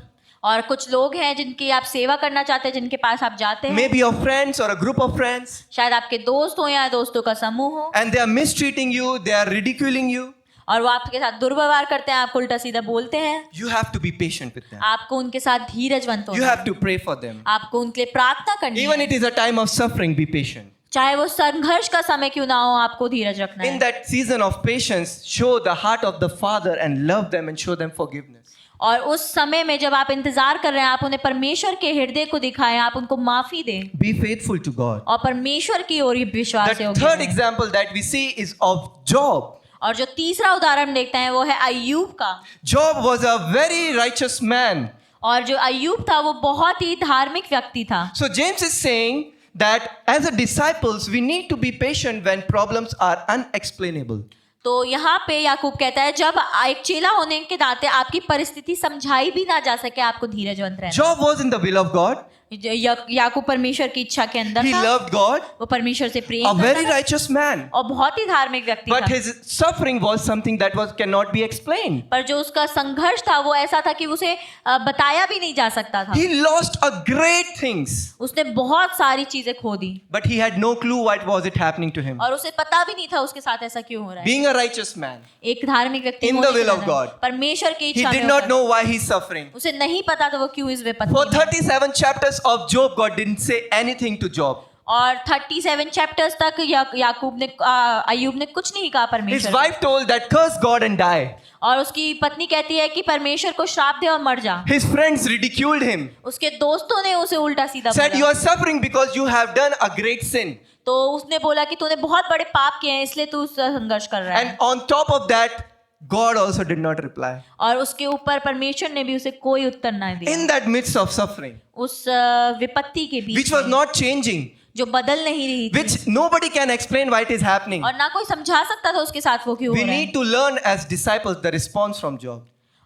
S2: और कुछ लोग हैं जिनकी आप सेवा करना चाहते हैं, जिनके पास आप जाते हैं,
S1: maybe your friends or a group of friends,
S2: शायद आपके दोस्त हो या दोस्तों का समूह हो,
S1: and they are mistreating you, they are ridiculing you,
S2: और वो आपके साथ दुर्व्यवहार करते हैं, आपको उल्टा सीधा बोलते हैं,
S1: you have to be patient with them.
S2: आपको उनके साथ धीरजवंत
S1: You
S2: होना
S1: have
S2: है।
S1: to pray for them.
S2: आपको उनके लिए प्रार्थना करनी
S1: Even
S2: है।
S1: it is a time of suffering, be patient.
S2: चाहे वो संघर्ष का समय क्यों ना हो, आपको धीरज रखना
S1: In
S2: है।
S1: that season of patience, show the heart of the Father and love them and show them forgiveness.
S2: और उस समय में जब आप इंतजार कर रहे हैं, आप उन्हें परमेश्वर के हृदय को दिखाएं, आप उनको माफी दें
S1: Be faithful to God.
S2: और परमेश्वर की ओर विश्वास
S1: The
S2: योग्य
S1: third
S2: रहें।
S1: example that we see is of Job.
S2: और जो तीसरा उदाहरण देखते हैं वो है अय्यूब का।
S1: Job was a very righteous man.
S2: और जो अय्यूब था वो बहुत ही धार्मिक व्यक्ति था।
S1: So James is saying that as a disciples we need to be patient when problems are unexplainable.
S2: तो यहाँ पे याकूब कहता है जब एक चेला होने के नाते आपकी परिस्थिति समझाई भी ना जा सके, आपको धीरजवंत रहना।
S1: Job was in the will of God.
S2: याकूब परमेश्वर की इच्छा के अंदर
S1: He
S2: था।
S1: loved God.
S2: वो परमेश्वर से प्रेम
S1: A very
S2: करता था
S1: righteous man.
S2: और बहुत ही धार्मिक व्यक्ति
S1: But
S2: था।
S1: his suffering was something that cannot be explained.
S2: पर जो उसका संघर्ष था वो ऐसा था कि उसे बताया भी नहीं जा सकता था।
S1: He lost a great things.
S2: उसने बहुत सारी चीजें खो दी
S1: But he had no clue what was it happening to him.
S2: और उसे पता भी नहीं था उसके साथ ऐसा क्यों हो रहा है।
S1: Being a righteous man,
S2: एक धार्मिक व्यक्ति
S1: In
S2: होने
S1: the
S2: के
S1: will of
S2: नाते
S1: God.
S2: परमेश्वर की
S1: he
S2: इच्छा
S1: did
S2: में
S1: not
S2: होकर
S1: know why he's suffering.
S2: उसे नहीं पता था वो क्यों इस विपत्ति
S1: For
S2: में।
S1: 37 chapters of Job, God didn't say anything to Job.
S2: और 37 चैप्टर्स तक याकूब ने अय्यूब ने कुछ नहीं कहा
S1: His
S2: परमेश्वर
S1: wife told that curse God and die.
S2: और उसकी पत्नी कहती है कि परमेश्वर को श्राप दे और मर जा।
S1: His friends ridiculed him.
S2: उसके दोस्तों ने उसे उल्टा सीधा
S1: Said you
S2: बोला।
S1: are suffering because you have done a great sin.
S2: तो उसने बोला कि तूने बहुत बड़े पाप किए हैं इसलिए तू संघर्ष कर रहा है।
S1: And on top of that, God also did not reply.
S2: और उसके ऊपर परमेश्वर ने भी उसे कोई उत्तर ना दिया।
S1: In that midst of suffering,
S2: उस विपत्ति के बीच
S1: which was
S2: में,
S1: not changing,
S2: जो बदल नहीं रही थी
S1: which nobody can explain why it is happening.
S2: और ना कोई समझा सकता था उसके साथ वो क्यों
S1: We
S2: हो रहा
S1: need
S2: है।
S1: to learn as disciples the response from Job.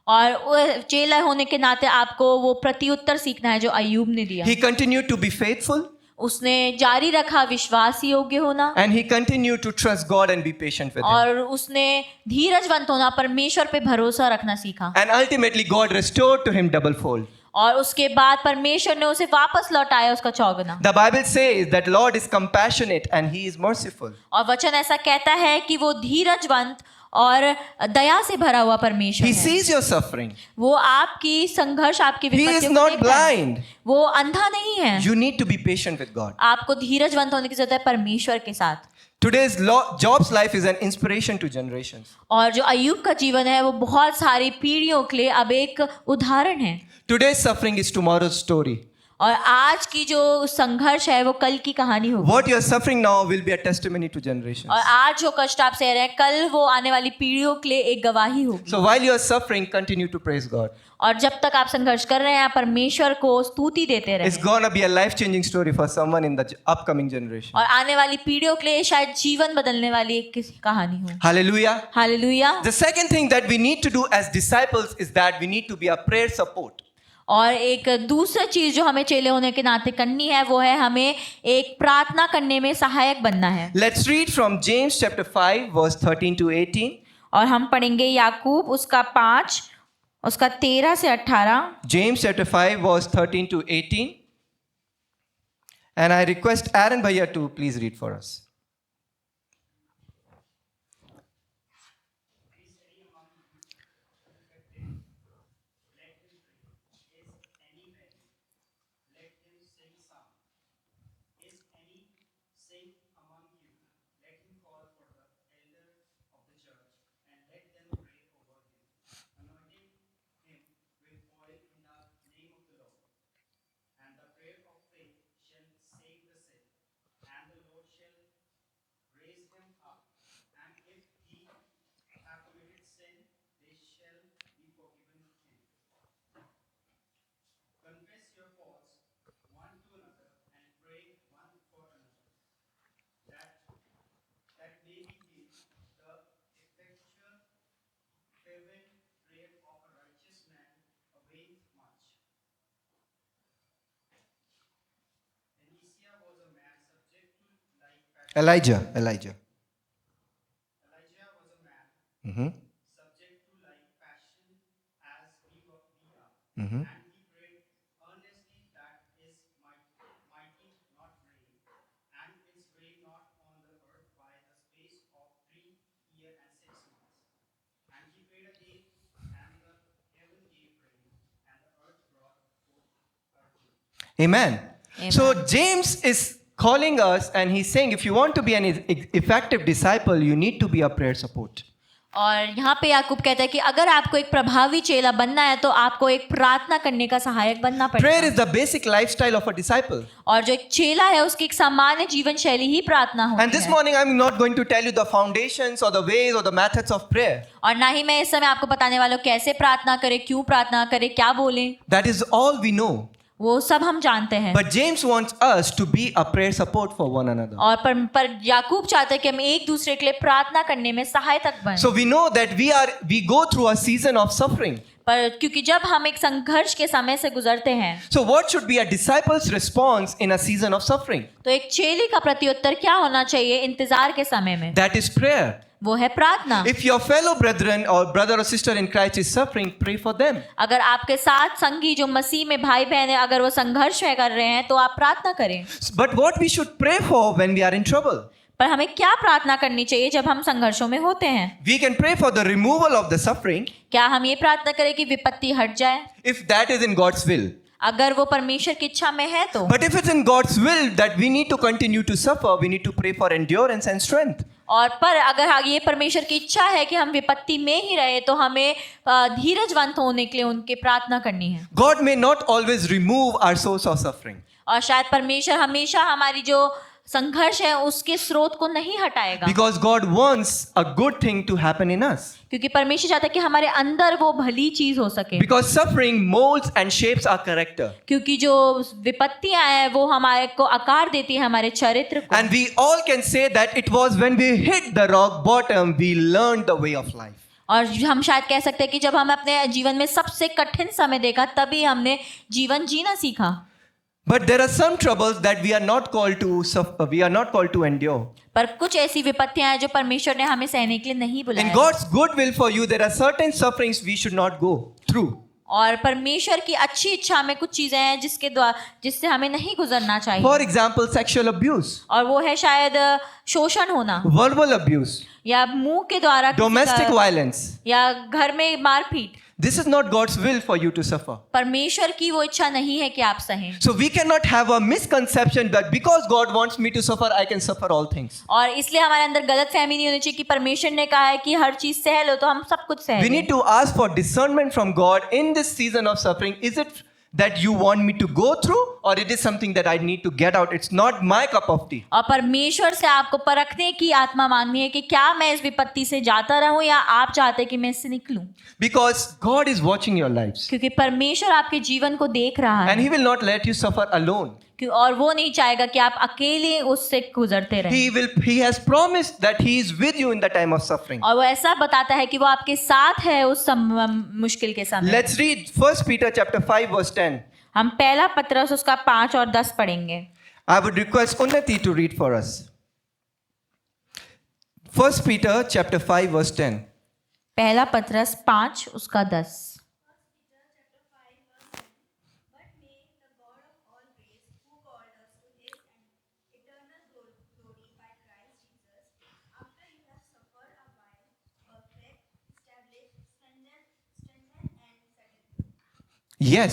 S2: और वो चेला होने के नाते आपको वो प्रत्युत्तर सीखना है जो अय्यूब ने दिया।
S1: He continued to be faithful
S2: उसने जारी रखा विश्वास योग्य होना
S1: and he continued to trust God and be patient with him.
S2: और उसने धीरजवंत होना, परमेश्वर पे भरोसा रखना सीखा।
S1: And ultimately God restored to him double fold.
S2: और उसके बाद परमेश्वर ने उसे वापस लौटाया उसका चौगुना।
S1: The Bible says that Lord is compassionate and he is merciful.
S2: और वचन ऐसा कहता है कि वो धीरजवंत और दया से भरा हुआ परमेश्वर
S1: He
S2: है।
S1: sees your suffering.
S2: वो आपकी संघर्ष, आपकी
S1: He is
S2: विपत्तियों को
S1: not
S2: देखता है।
S1: blind.
S2: वो अंधा नहीं है।
S1: You need to be patient with God.
S2: आपको धीरजवंत होने की जरूरत है परमेश्वर के साथ।
S1: Today's Job's life is an inspiration to generations.
S2: और जो अय्यूब का जीवन है वो बहुत सारी पीढ़ियों के लिए अब एक उदाहरण है।
S1: Today's suffering is tomorrow's story.
S2: और आज की जो संघर्ष है वो कल की कहानी होगी।
S1: What you are suffering now will be a testimony to generations.
S2: और आज जो कष्ट आप सह रहे हैं कल वो आने वाली पीढ़ियों के लिए एक गवाही होगी।
S1: So while you are suffering, continue to praise God.
S2: और जब तक आप संघर्ष कर रहे हैं आप परमेश्वर को स्तुति देते
S1: It's
S2: रहें।
S1: gonna be a life-changing story for someone in the upcoming generation.
S2: और आने वाली पीढ़ियों के लिए शायद जीवन बदलने वाली एक कहानी हो।
S1: Hallelujah.
S2: Hallelujah.
S1: The second thing that we need to do as disciples is that we need to be a prayer support.
S2: और एक दूसरी चीज जो हमें चेले होने के नाते करनी है वो है हमें एक प्रार्थना करने में सहायक बनना है।
S1: Let's read from James chapter 5 verse 13 to 18.
S2: और हम पढ़ेंगे याकूब उसका 5 उसका 13 से 18।
S1: James chapter 5 verse 13 to 18. And I request Aaron Bhaiya to please read for us. Elijah. Mhm. Mhm. Amen. So James is calling us and he's saying if you want to be an effective disciple, you need to be a prayer support.
S2: और यहाँ पे याकूब कहता है कि अगर आपको एक प्रभावी चेला बनना है तो आपको एक प्रार्थना करने का सहायक बनना
S1: Prayer
S2: पड़ेगा।
S1: is the basic lifestyle of a disciple.
S2: और जो एक चेला है उसकी एक सामान्य जीवन शैली ही प्रार्थना
S1: And
S2: होती
S1: this
S2: है।
S1: morning I'm not going to tell you the foundations or the ways or the methods of prayer.
S2: और ना ही मैं इस समय आपको बताने वाला हूँ कैसे प्रार्थना करें, क्यों प्रार्थना करें, क्या बोलें,
S1: That is all we know.
S2: वो सब हम जानते हैं।
S1: But James wants us to be a prayer support for one another.
S2: और पर याकूब चाहता है कि हम एक दूसरे के लिए प्रार्थना करने में सहायक बनें।
S1: So we know that we go through a season of suffering.
S2: पर क्योंकि जब हम एक संघर्ष के समय से गुजरते हैं
S1: So what should be a disciple's response in a season of suffering?
S2: तो एक चेले का प्रत्युत्तर क्या होना चाहिए इंतजार के समय में?
S1: That is prayer.
S2: वो है प्रार्थना।
S1: If your fellow brethren or brother or sister in Christ is suffering, pray for them.
S2: अगर आपके साथ संगी जो मसीह में भाई बहन है अगर वो संघर्ष में कर रहे हैं तो आप प्रार्थना करें।
S1: But what we should pray for when we are in trouble?
S2: पर हमें क्या प्रार्थना करनी चाहिए जब हम संघर्षों में होते हैं?
S1: We can pray for the removal of the suffering
S2: क्या हम ये प्रार्थना करें कि विपत्ति हट जाए?
S1: if that is in God's will.
S2: अगर वो परमेश्वर की इच्छा में है तो।
S1: But if it's in God's will that we need to continue to suffer, we need to pray for endurance and strength.
S2: और पर अगर ये परमेश्वर की इच्छा है कि हम विपत्ति में ही रहे तो हमें धीरजवंत होने के लिए उनकी प्रार्थना करनी है।
S1: God may not always remove our source of suffering.
S2: और शायद परमेश्वर हमेशा हमारी जो संघर्ष है उसके स्रोत को नहीं हटाएगा।
S1: Because God wants a good thing to happen in us.
S2: क्योंकि परमेश्वर चाहता है कि हमारे अंदर वो भली चीज हो सके।
S1: Because suffering molds and shapes our character.
S2: क्योंकि जो विपत्तियां हैं वो हमारे को आकार देती है हमारे चरित्र को।
S1: And we all can say that it was when we hit the rock bottom we learned the way of life.
S2: और हम शायद कह सकते हैं कि जब हम अपने जीवन में सबसे कठिन समय देखा तभी हमने जीवन जीना सीखा।
S1: But there are some troubles that we are not called to suffer, we are not called to endure.
S2: पर कुछ ऐसी विपत्तियां हैं जो परमेश्वर ने हमें सहने के लिए नहीं
S1: In
S2: बुलाया।
S1: God's good will for you, there are certain sufferings we should not go through.
S2: और परमेश्वर की अच्छी इच्छा में कुछ चीजें हैं जिससे हमें नहीं गुजरना चाहिए।
S1: For example, sexual abuse,
S2: और वो है शायद शोषण होना,
S1: verbal abuse,
S2: या मुंह के द्वारा किसी
S1: domestic
S2: का-
S1: violence.
S2: या घर में मारपीट।
S1: This is not God's will for you to suffer.
S2: परमेश्वर की वो इच्छा नहीं है कि आप सहें।
S1: So we cannot have a misconception that because God wants me to suffer, I can suffer all things.
S2: और इसलिए हमारे अंदर गलत फहमी नहीं होनी चाहिए कि परमेश्वर ने कहा है कि हर चीज सह लो तो हम सब कुछ सह
S1: We
S2: लें।
S1: need to ask for discernment from God in this season of suffering. Is it that you want me to go through, or it is something that I need to get out? It's not my cup of tea.
S2: और परमेश्वर से आपको परखने की आत्मा मांगनी है कि क्या मैं इस विपत्ति से जाता रहूं या आप चाहते हैं कि मैं इससे निकलूं,
S1: Because God is watching your lives.
S2: क्योंकि परमेश्वर आपके जीवन को देख रहा
S1: And
S2: है
S1: He will not let you suffer alone.
S2: और वो नहीं चाहेगा कि आप अकेले उससे गुजरते रहें।
S1: He has promised that He is with you in the time of suffering.
S2: और वो ऐसा बताता है कि वो आपके साथ है उस मुश्किल के समय।
S1: Let's read 1 Peter chapter 5 verse 10.
S2: हम पहला पत्रस उसका 5 और 10 पढ़ेंगे।
S1: I would request Unnati to read for us. 1 Peter chapter 5 verse 10.
S2: पहला पत्रस 5 उसका 10।
S1: Yes.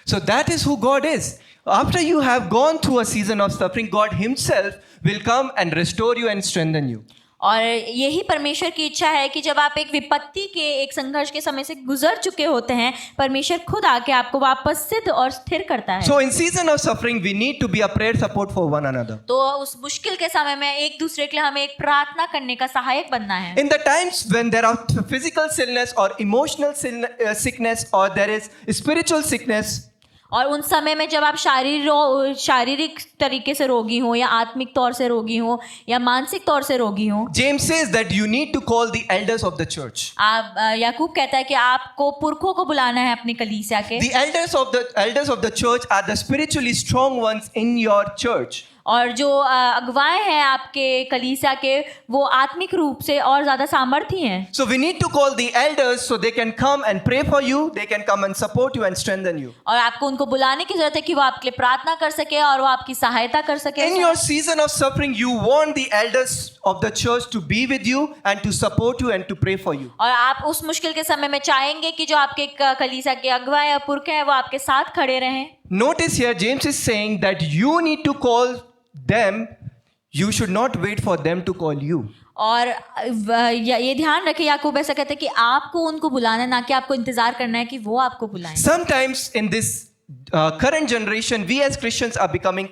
S1: So that is who God is. After you have gone through a season of suffering, God Himself will come and restore you and strengthen you.
S2: और यही परमेश्वर की इच्छा है कि जब आप एक विपत्ति के एक संघर्ष के समय से गुजर चुके होते हैं, परमेश्वर खुद आके आपको वापस सिद्ध और स्थिर करता है।
S1: So in season of suffering, we need to be a prayer support for one another.
S2: तो उस मुश्किल के समय में एक दूसरे के लिए हमें एक प्रार्थना करने का सहायक बनना है।
S1: In the times when there are physical illness or emotional sickness, or there is spiritual sickness,
S2: और उन समय में जब आप शारीरिक तरीके से रोगी हो या आत्मिक तौर से रोगी हो या मानसिक तौर से रोगी हो,
S1: James says that you need to call the elders of the church.
S2: आप याकूब कहता है कि आपको पुरखों को बुलाना है अपनी कलीसिया के।
S1: The elders of the church are the spiritually strong ones in your church.
S2: और जो अगुवाएं हैं आपके कलीसिया के, वो आत्मिक रूप से और ज्यादा सामर्थी हैं।
S1: So we need to call the elders so they can come and pray for you, they can come and support you and strengthen you.
S2: और आपको उनको बुलाने की जरूरत है कि वो आपके लिए प्रार्थना कर सके और वो आपकी सहायता कर सके।
S1: In your season of suffering, you want the elders of the church to be with you and to support you and to pray for you.
S2: और आप उस मुश्किल के समय में चाहेंगे कि जो आपके कलीसिया के अगुवा या पुरख हैं वो आपके साथ खड़े रहें।
S1: Notice here, James is saying that you need to call them, you should not wait for them to call you.
S2: और ये ध्यान रखें, याकूब ऐसा कहते हैं कि आपको उनको बुलाना, ना कि आपको इंतजार करना है कि वो आपको बुलाएं।
S1: Sometimes in this current generation, we as Christians are becoming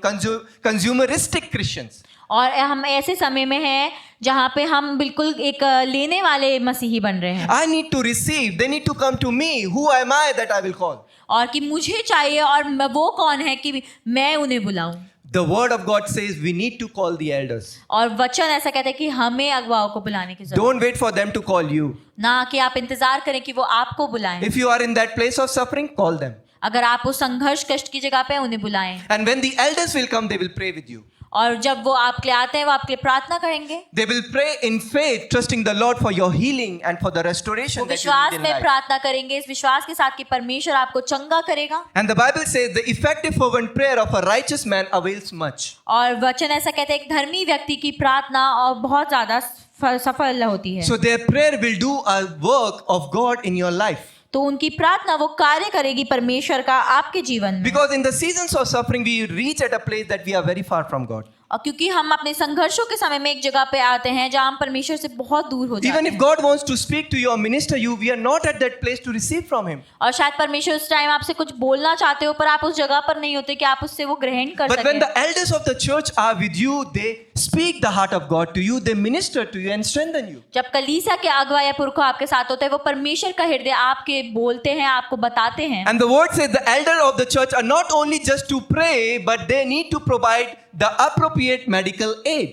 S1: consumeristic Christians.
S2: और हम ऐसे समय में हैं जहाँ पे हम बिल्कुल एक लेने वाले मसीही बन रहे हैं।
S1: I need to receive, they need to come to me. Who am I that I will call?
S2: और कि मुझे चाहिए और वो कौन है कि मैं उन्हें बुलाऊं।
S1: The word of God says we need to call the elders.
S2: और वचन ऐसा कहता है कि हमें अगुवाओं को बुलाने की जरूरत
S1: Don't wait for them to call you.
S2: ना कि आप इंतजार करें कि वो आपको बुलाएं।
S1: If you are in that place of suffering, call them.
S2: अगर आप उस संघर्ष कष्ट की जगह पे हैं, उन्हें बुलाएं।
S1: And when the elders will come, they will pray with you.
S2: और जब वो आपके लिए आते हैं, वो आपके लिए प्रार्थना करेंगे।
S1: They will pray in faith, trusting the Lord for your healing and for the restoration
S2: वो
S1: that you
S2: विश्वास
S1: need in
S2: में
S1: life.
S2: प्रार्थना करेंगे, इस विश्वास के साथ कि परमेश्वर आपको चंगा करेगा।
S1: And the Bible says the effective fervent prayer of a righteous man avails much.
S2: और वचन ऐसा कहते हैं एक धर्मी व्यक्ति की प्रार्थना और बहुत ज्यादा सफल होती है।
S1: So their prayer will do a work of God in your life.
S2: तो उनकी प्रार्थना वो कार्य करेगी परमेश्वर का आपके जीवन में।
S1: Because in the seasons of suffering, we reach at a place that we are very far from God.
S2: और क्योंकि हम अपने संघर्षों के समय में एक जगह पे आते हैं जहाँ हम परमेश्वर से बहुत दूर हो जाते
S1: Even if
S2: हैं।
S1: God wants to speak to you or minister you, we are not at that place to receive from Him.
S2: और शायद परमेश्वर उस टाइम आपसे कुछ बोलना चाहते हो, पर आप उस जगह पर नहीं होते कि आप उससे वो ग्रहण कर
S1: But when
S2: सकें।
S1: the elders of the church are with you, they speak the heart of God to you, they minister to you and strengthen you.
S2: जब कलीसिया के अगुवा या पुरखा आपके साथ होते हैं, वो परमेश्वर का हृदय आपके बोलते हैं, आपको बताते हैं।
S1: And the word says the elder of the church are not only just to pray, but they need to provide the appropriate medical aid.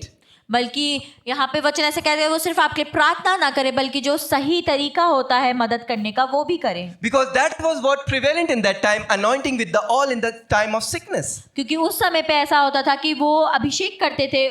S2: बल्कि यहाँ पे वचन ऐसे कहते हैं वो सिर्फ आपके प्रार्थना ना करे, बल्कि जो सही तरीका होता है मदद करने का वो भी करें।
S1: Because that was what prevalent in that time, anointing with the oil in the time of sickness.
S2: क्योंकि उस समय पे ऐसा होता था कि वो अभिषेक करते थे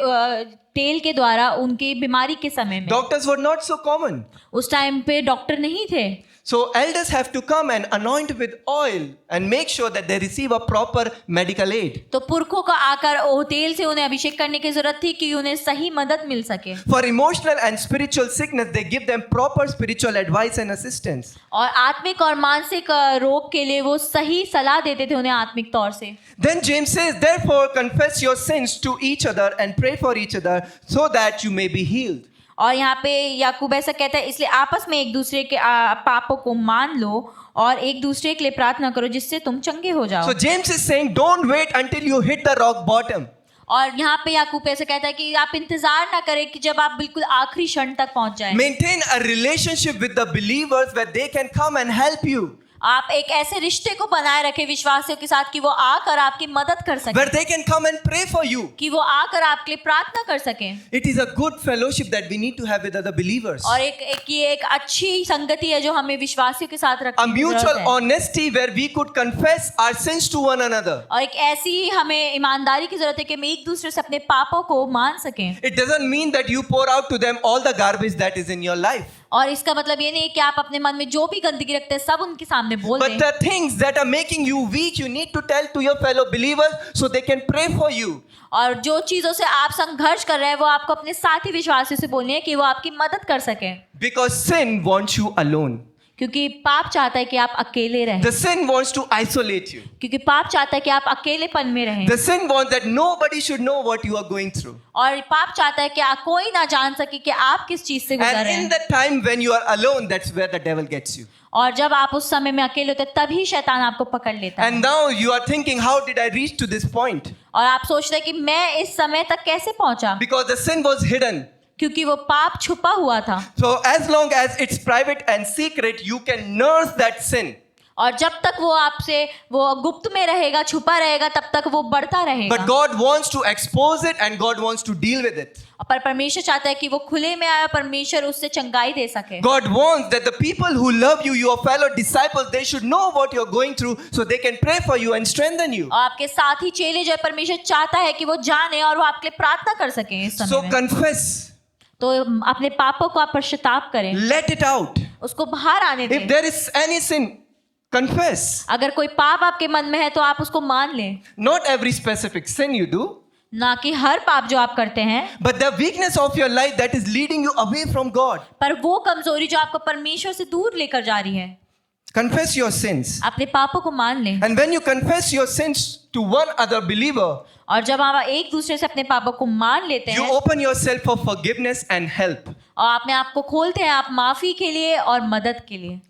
S2: तेल के द्वारा उनकी बीमारी के समय में।
S1: Doctors were not so common.
S2: उस टाइम पे डॉक्टर नहीं थे।
S1: So elders have to come and anoint with oil and make sure that they receive a proper medical aid.
S2: तो पुरखों का आकर ओ तेल से उन्हें अभिषेक करने की जरूरत थी कि उन्हें सही मदद मिल सके।
S1: For emotional and spiritual sickness, they give them proper spiritual advice and assistance.
S2: और आत्मिक और मानसिक रोग के लिए वो सही सलाह देते थे उन्हें आत्मिक तौर से।
S1: Then James says, therefore confess your sins to each other and pray for each other so that you may be healed.
S2: और यहाँ पे याकूब ऐसा कहता है, इसलिए आपस में एक दूसरे के पापों को मान लो और एक दूसरे के लिए प्रार्थना करो जिससे तुम चंगे हो जाओ।
S1: So James is saying, don't wait until you hit the rock bottom.
S2: और यहाँ पे याकूब ऐसा कहता है कि आप इंतजार ना करें कि जब आप बिल्कुल आखिरी क्षण तक पहुंच जाएं।
S1: Maintain a relationship with the believers where they can come and help you.
S2: आप एक ऐसे रिश्ते को बनाए रखें विश्वासियों के साथ कि वो आकर आपकी मदद कर सके,
S1: Where they can come and pray for you.
S2: कि वो आकर आपके लिए प्रार्थना कर सकें।
S1: It is a good fellowship that we need to have with other believers.
S2: और ये एक अच्छी संगति है जो हमें विश्वासियों के साथ
S1: A
S2: रखने की
S1: mutual
S2: जरूरत है।
S1: honesty where we could confess our sins to one another.
S2: और एक ऐसी हमें ईमानदारी की जरूरत है कि हम एक दूसरे से अपने पापों को मान सकें।
S1: It doesn't mean that you pour out to them all the garbage that is in your life.
S2: और इसका मतलब ये नहीं है कि आप अपने मन में जो भी गंदगी रखते हैं सब उनके सामने बोल
S1: But
S2: दें।
S1: the things that are making you weak, you need to tell to your fellow believers so they can pray for you.
S2: और जो चीजों से आप संघर्ष कर रहे हैं वो आपको अपने साथी विश्वासियों से बोलनी है कि वो आपकी मदद कर सकें।
S1: Because sin wants you alone.
S2: क्योंकि पाप चाहता है कि आप अकेले रहें।
S1: The sin wants to isolate you.
S2: क्योंकि पाप चाहता है कि आप अकेलेपन में रहें।
S1: The sin wants that nobody should know what you are going through.
S2: और पाप चाहता है कि कोई ना जान सके कि आप किस चीज से गुजर
S1: And
S2: रहे
S1: in
S2: हैं।
S1: the time when you are alone, that's where the devil gets you.
S2: और जब आप उस समय में अकेले होते हैं तभी शैतान आपको पकड़ लेता है।
S1: And now you are thinking, how did I reach to this point?
S2: और आप सोचते हैं कि मैं इस समय तक कैसे पहुंचा,
S1: Because the sin was hidden.
S2: क्योंकि वो पाप छुपा हुआ था।
S1: So as long as it's private and secret, you can nurse that sin.
S2: और जब तक वो आपसे वो गुप्त में रहेगा, छुपा रहेगा, तब तक वो बढ़ता रहेगा।
S1: But God wants to expose it and God wants to deal with it.
S2: पर परमेश्वर चाहता है कि वो खुले में आए, परमेश्वर उससे चंगाई दे सके।
S1: God wants that the people who love you, your fellow disciples, they should know what you're going through so they can pray for you and strengthen you.
S2: और आपके साथी चेले जो है परमेश्वर चाहता है कि वो जाने और वो आपके लिए प्रार्थना कर सके इस
S1: So
S2: समय में।
S1: confess.
S2: तो अपने पापों को आप पश्चाताप करें,
S1: Let it out.
S2: उसको बाहर आने
S1: If
S2: दें।
S1: there is any sin, confess.
S2: अगर कोई पाप आपके मन में है तो आप उसको मान लें।
S1: Not every specific sin you do,
S2: ना कि हर पाप जो आप करते हैं,
S1: but the weakness of your life that is leading you away from God.
S2: पर वो कमजोरी जो आपको परमेश्वर से दूर लेकर जा रही है।
S1: Confess your sins.
S2: अपने पापों को मान लें।
S1: And when you confess your sins to one other believer,
S2: और जब आप एक दूसरे से अपने पापों को मान लेते
S1: you
S2: हैं
S1: open yourself for forgiveness and help.
S2: और अपने आप को खोलते हैं आप माफी के लिए और मदद के लिए।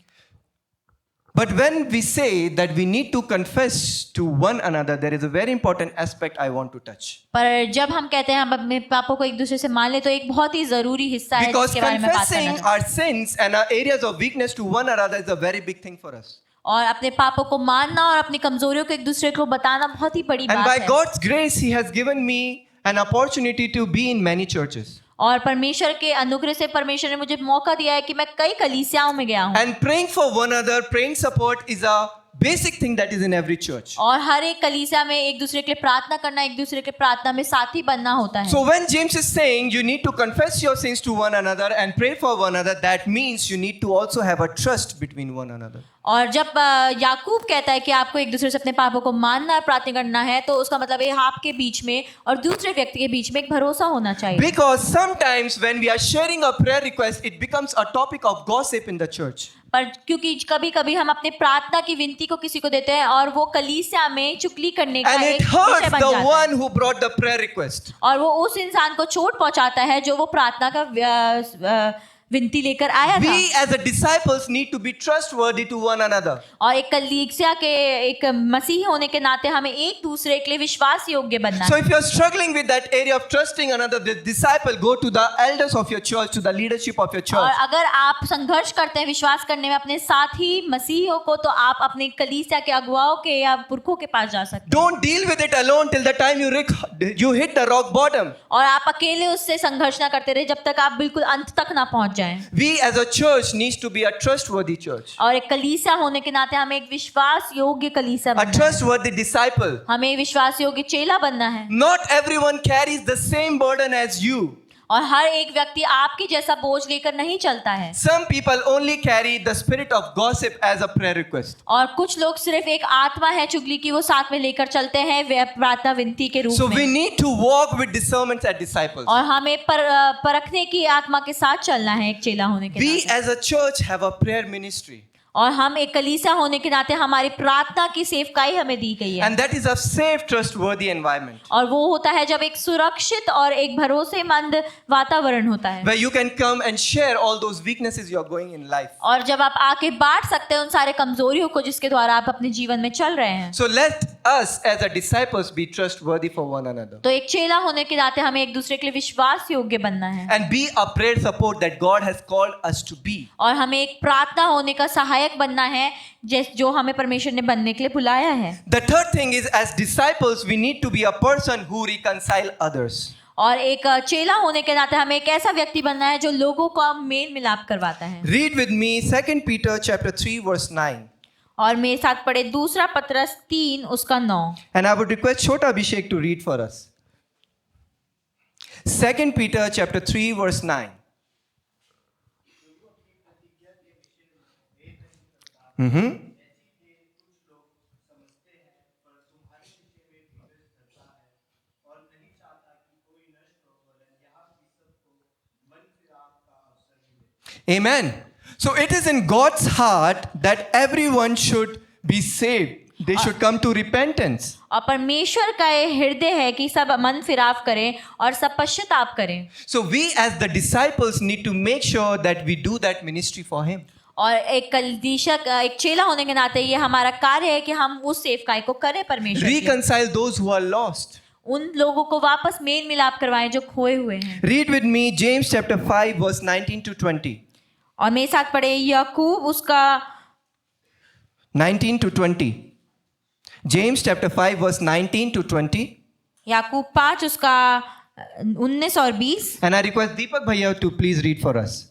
S1: But when we say that we need to confess to one another, there is a very important aspect I want to touch.
S2: पर जब हम कहते हैं हम अपने पापों को एक दूसरे से मान ले तो एक बहुत ही जरूरी हिस्सा है
S1: Because
S2: जिसके बारे में बात
S1: confessing
S2: करना
S1: our sins and our areas of weakness to one another is a very big thing for us.
S2: और अपने पापों को मानना और अपनी कमजोरियों को एक दूसरे को बताना बहुत ही बड़ी
S1: And
S2: बात
S1: by
S2: है।
S1: God's grace, He has given me an opportunity to be in many churches.
S2: और परमेश्वर के अनुग्रह से परमेश्वर ने मुझे मौका दिया है कि मैं कई कलीसियाओं में गया हूँ।
S1: And praying for one another, praying support is a basic thing that is in every church.
S2: और हर एक कलीसिया में एक दूसरे के लिए प्रार्थना करना, एक दूसरे के प्रार्थना में साथी बनना होता है।
S1: So when James is saying you need to confess your sins to one another and pray for one another, that means you need to also have a trust between one another.
S2: और जब याकूब कहता है कि आपको एक दूसरे से अपने पापों को मानना और प्रार्थना करना है तो उसका मतलब ये आपके बीच में और दूसरे व्यक्ति के बीच में एक भरोसा होना चाहिए।
S1: Because sometimes when we are sharing a prayer request, it becomes a topic of gossip in the church.
S2: पर क्योंकि कभी कभी हम अपने प्रार्थना की विनती को किसी को देते हैं और वो कलीसिया में चुगली करने का
S1: And
S2: एक
S1: it
S2: विषय
S1: hurts
S2: बन
S1: the
S2: जाता है
S1: one who brought the prayer request.
S2: और वो उस इंसान को चोट पहुंचाता है जो वो प्रार्थना का विनती लेकर आया था।
S1: We as a disciples need to be trustworthy to one another.
S2: और एक कलीसिया के एक मसीही होने के नाते हमें एक दूसरे के लिए विश्वास योग्य बनना
S1: So
S2: है।
S1: if you're struggling with that area of trusting another, the disciple, go to the elders of your church, to the leadership of your
S2: और
S1: church.
S2: अगर आप संघर्ष करते हैं विश्वास करने में अपने साथी मसीहियों को तो आप अपने कलीसिया के अगुवाओं के या पुरखों के पास जा सकते हैं।
S1: Don't deal with it alone till the time you hit the rock bottom.
S2: और आप अकेले उससे संघर्ष ना करते रहे जब तक आप बिल्कुल अंत तक ना पहुंच जाएं।
S1: We as a church needs to be a trustworthy church.
S2: और एक कलीसिया होने के नाते हमें एक विश्वास योग्य कलीसिया
S1: A
S2: बनना है।
S1: trustworthy disciple.
S2: हमें विश्वास योग्य चेला बनना है।
S1: Not everyone carries the same burden as you.
S2: और हर एक व्यक्ति आपकी जैसा बोझ लेकर नहीं चलता है।
S1: Some people only carry the spirit of gossip as a prayer request.
S2: और कुछ लोग सिर्फ एक आत्मा है चुगली की वो साथ में लेकर चलते हैं वे प्रार्थना विनती के रूप
S1: So we
S2: में।
S1: need to walk with discernment as disciples.
S2: और हमें परखने की आत्मा के साथ चलना है एक चेला होने के
S1: We
S2: नाते।
S1: as a church have a prayer ministry.
S2: और हम एक कलीसिया होने के नाते हमारी प्रार्थना की सेवकाई हमें दी गई है।
S1: And that is a safe, trustworthy environment
S2: और वो होता है जब एक सुरक्षित और एक भरोसेमंद वातावरण होता है
S1: where you can come and share all those weaknesses you are going in life.
S2: और जब आप आके बांट सकते हैं उन सारे कमजोरियों को जिसके द्वारा आप अपने जीवन में चल रहे हैं।
S1: So let us as a disciples be trustworthy for one another
S2: तो एक चेला होने के नाते हमें एक दूसरे के लिए विश्वास योग्य बनना है
S1: and be a prayer support that God has called us to be.
S2: और हमें एक प्रार्थना होने का सहायक बनना है जो हमें परमेश्वर ने बनने के लिए बुलाया है।
S1: The third thing is, as disciples, we need to be a person who reconcile others.
S2: और एक चेला होने के नाते हमें एक ऐसा व्यक्ति बनना है जो लोगों का मेल मिलाप करवाता है।
S1: Read with me 2 Peter chapter 3 verse 9.
S2: और मेरे साथ पढ़े दूसरा पत्रस 3 उसका 9।
S1: And I would request Chota Abhishek to read for us. 2 Peter chapter 3 verse 9. Amen. So it is in God's heart that everyone should be saved. They should come to repentance.
S2: और परमेश्वर का ये हृदय है कि सब मन फिराव करें और सब पश्चाताप करें।
S1: So we as the disciples need to make sure that we do that ministry for him.
S2: और एक कलीसिया एक चेला होने के नाते ये हमारा कार्य है कि हम उस सेवकाई को करें परमेश्वर की।
S1: Reconcile those who are lost.
S2: उन लोगों को वापस मेल मिलाप करवाएं जो खोए हुए हैं।
S1: Read with me James chapter 5 verse 19 to 20.
S2: और मेरे साथ पढ़े याकूब उसका
S1: 19 to 20. James chapter 5 verse 19 to 20.
S2: याकूब 5 उसका 19 और 20।
S1: And I request Deepak Bhaiya to please read for us.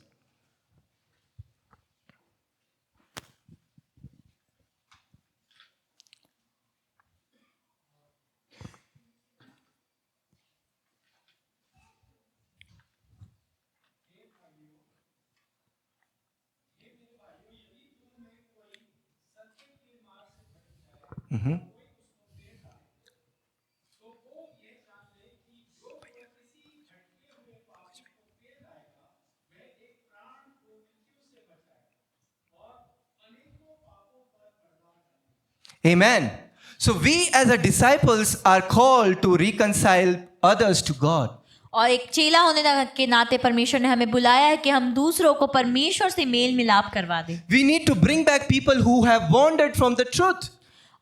S1: Amen. So we as a disciples are called to reconcile others to God.
S2: और एक चेला होने के नाते परमेश्वर ने हमें बुलाया है कि हम दूसरों को परमेश्वर से मेल मिलाप करवा दें।
S1: We need to bring back people who have wandered from the truth.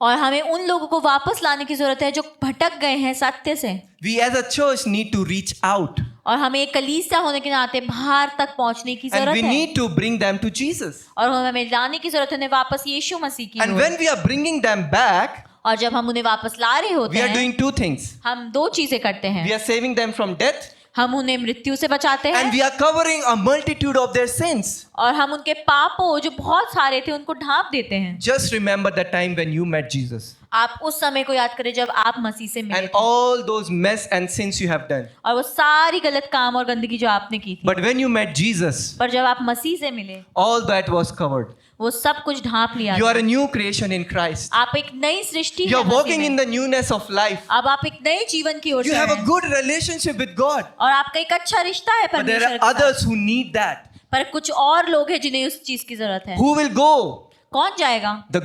S2: और हमें उन लोगों को वापस लाने की जरूरत है जो भटक गए हैं सत्य से।
S1: We as a church need to reach out.
S2: और हमें एक कलीसिया होने के नाते बाहर तक पहुंचने की
S1: And
S2: जरूरत
S1: we
S2: है।
S1: need to bring them to Jesus.
S2: और हमें लाने की जरूरत है उन्हें वापस यीशु मसीह की
S1: And
S2: ore.
S1: when we are bringing them back,
S2: और जब हम उन्हें वापस ला रहे होते
S1: we are
S2: हैं
S1: doing two things.
S2: हम दो चीजें करते
S1: We
S2: हैं।
S1: are saving them from death
S2: हम उन्हें मृत्यु से बचाते
S1: and
S2: हैं
S1: we are covering a multitude of their sins.
S2: और हम उनके पापों जो बहुत सारे थे उनको ढांप देते हैं।
S1: Just remember the time when you met Jesus
S2: आप उस समय को याद करें जब आप मसीह से मिले
S1: and
S2: थे
S1: all those mess and sins you have done.
S2: और वो सारी गलत काम और गंदगी जो आपने की थी।
S1: But when you met Jesus,
S2: पर जब आप मसीह से मिले
S1: all that was covered.
S2: वो सब कुछ ढांप लिया
S1: You
S2: था।
S1: are a new creation in Christ.
S2: आप एक नई सृष्टि
S1: You
S2: हैं
S1: are walking
S2: मसीह
S1: in
S2: में।
S1: the newness of life.
S2: अब आप एक नए जीवन की ओर
S1: You
S2: चल
S1: have
S2: रहे
S1: a
S2: हैं
S1: good relationship with God.
S2: और आपका एक अच्छा रिश्ता है
S1: But there
S2: परमेश्वर
S1: are
S2: के साथ।
S1: others who need that.
S2: पर कुछ और लोग हैं जिन्हें उस चीज की जरूरत है।
S1: Who will go?
S2: कौन जाएगा?
S1: The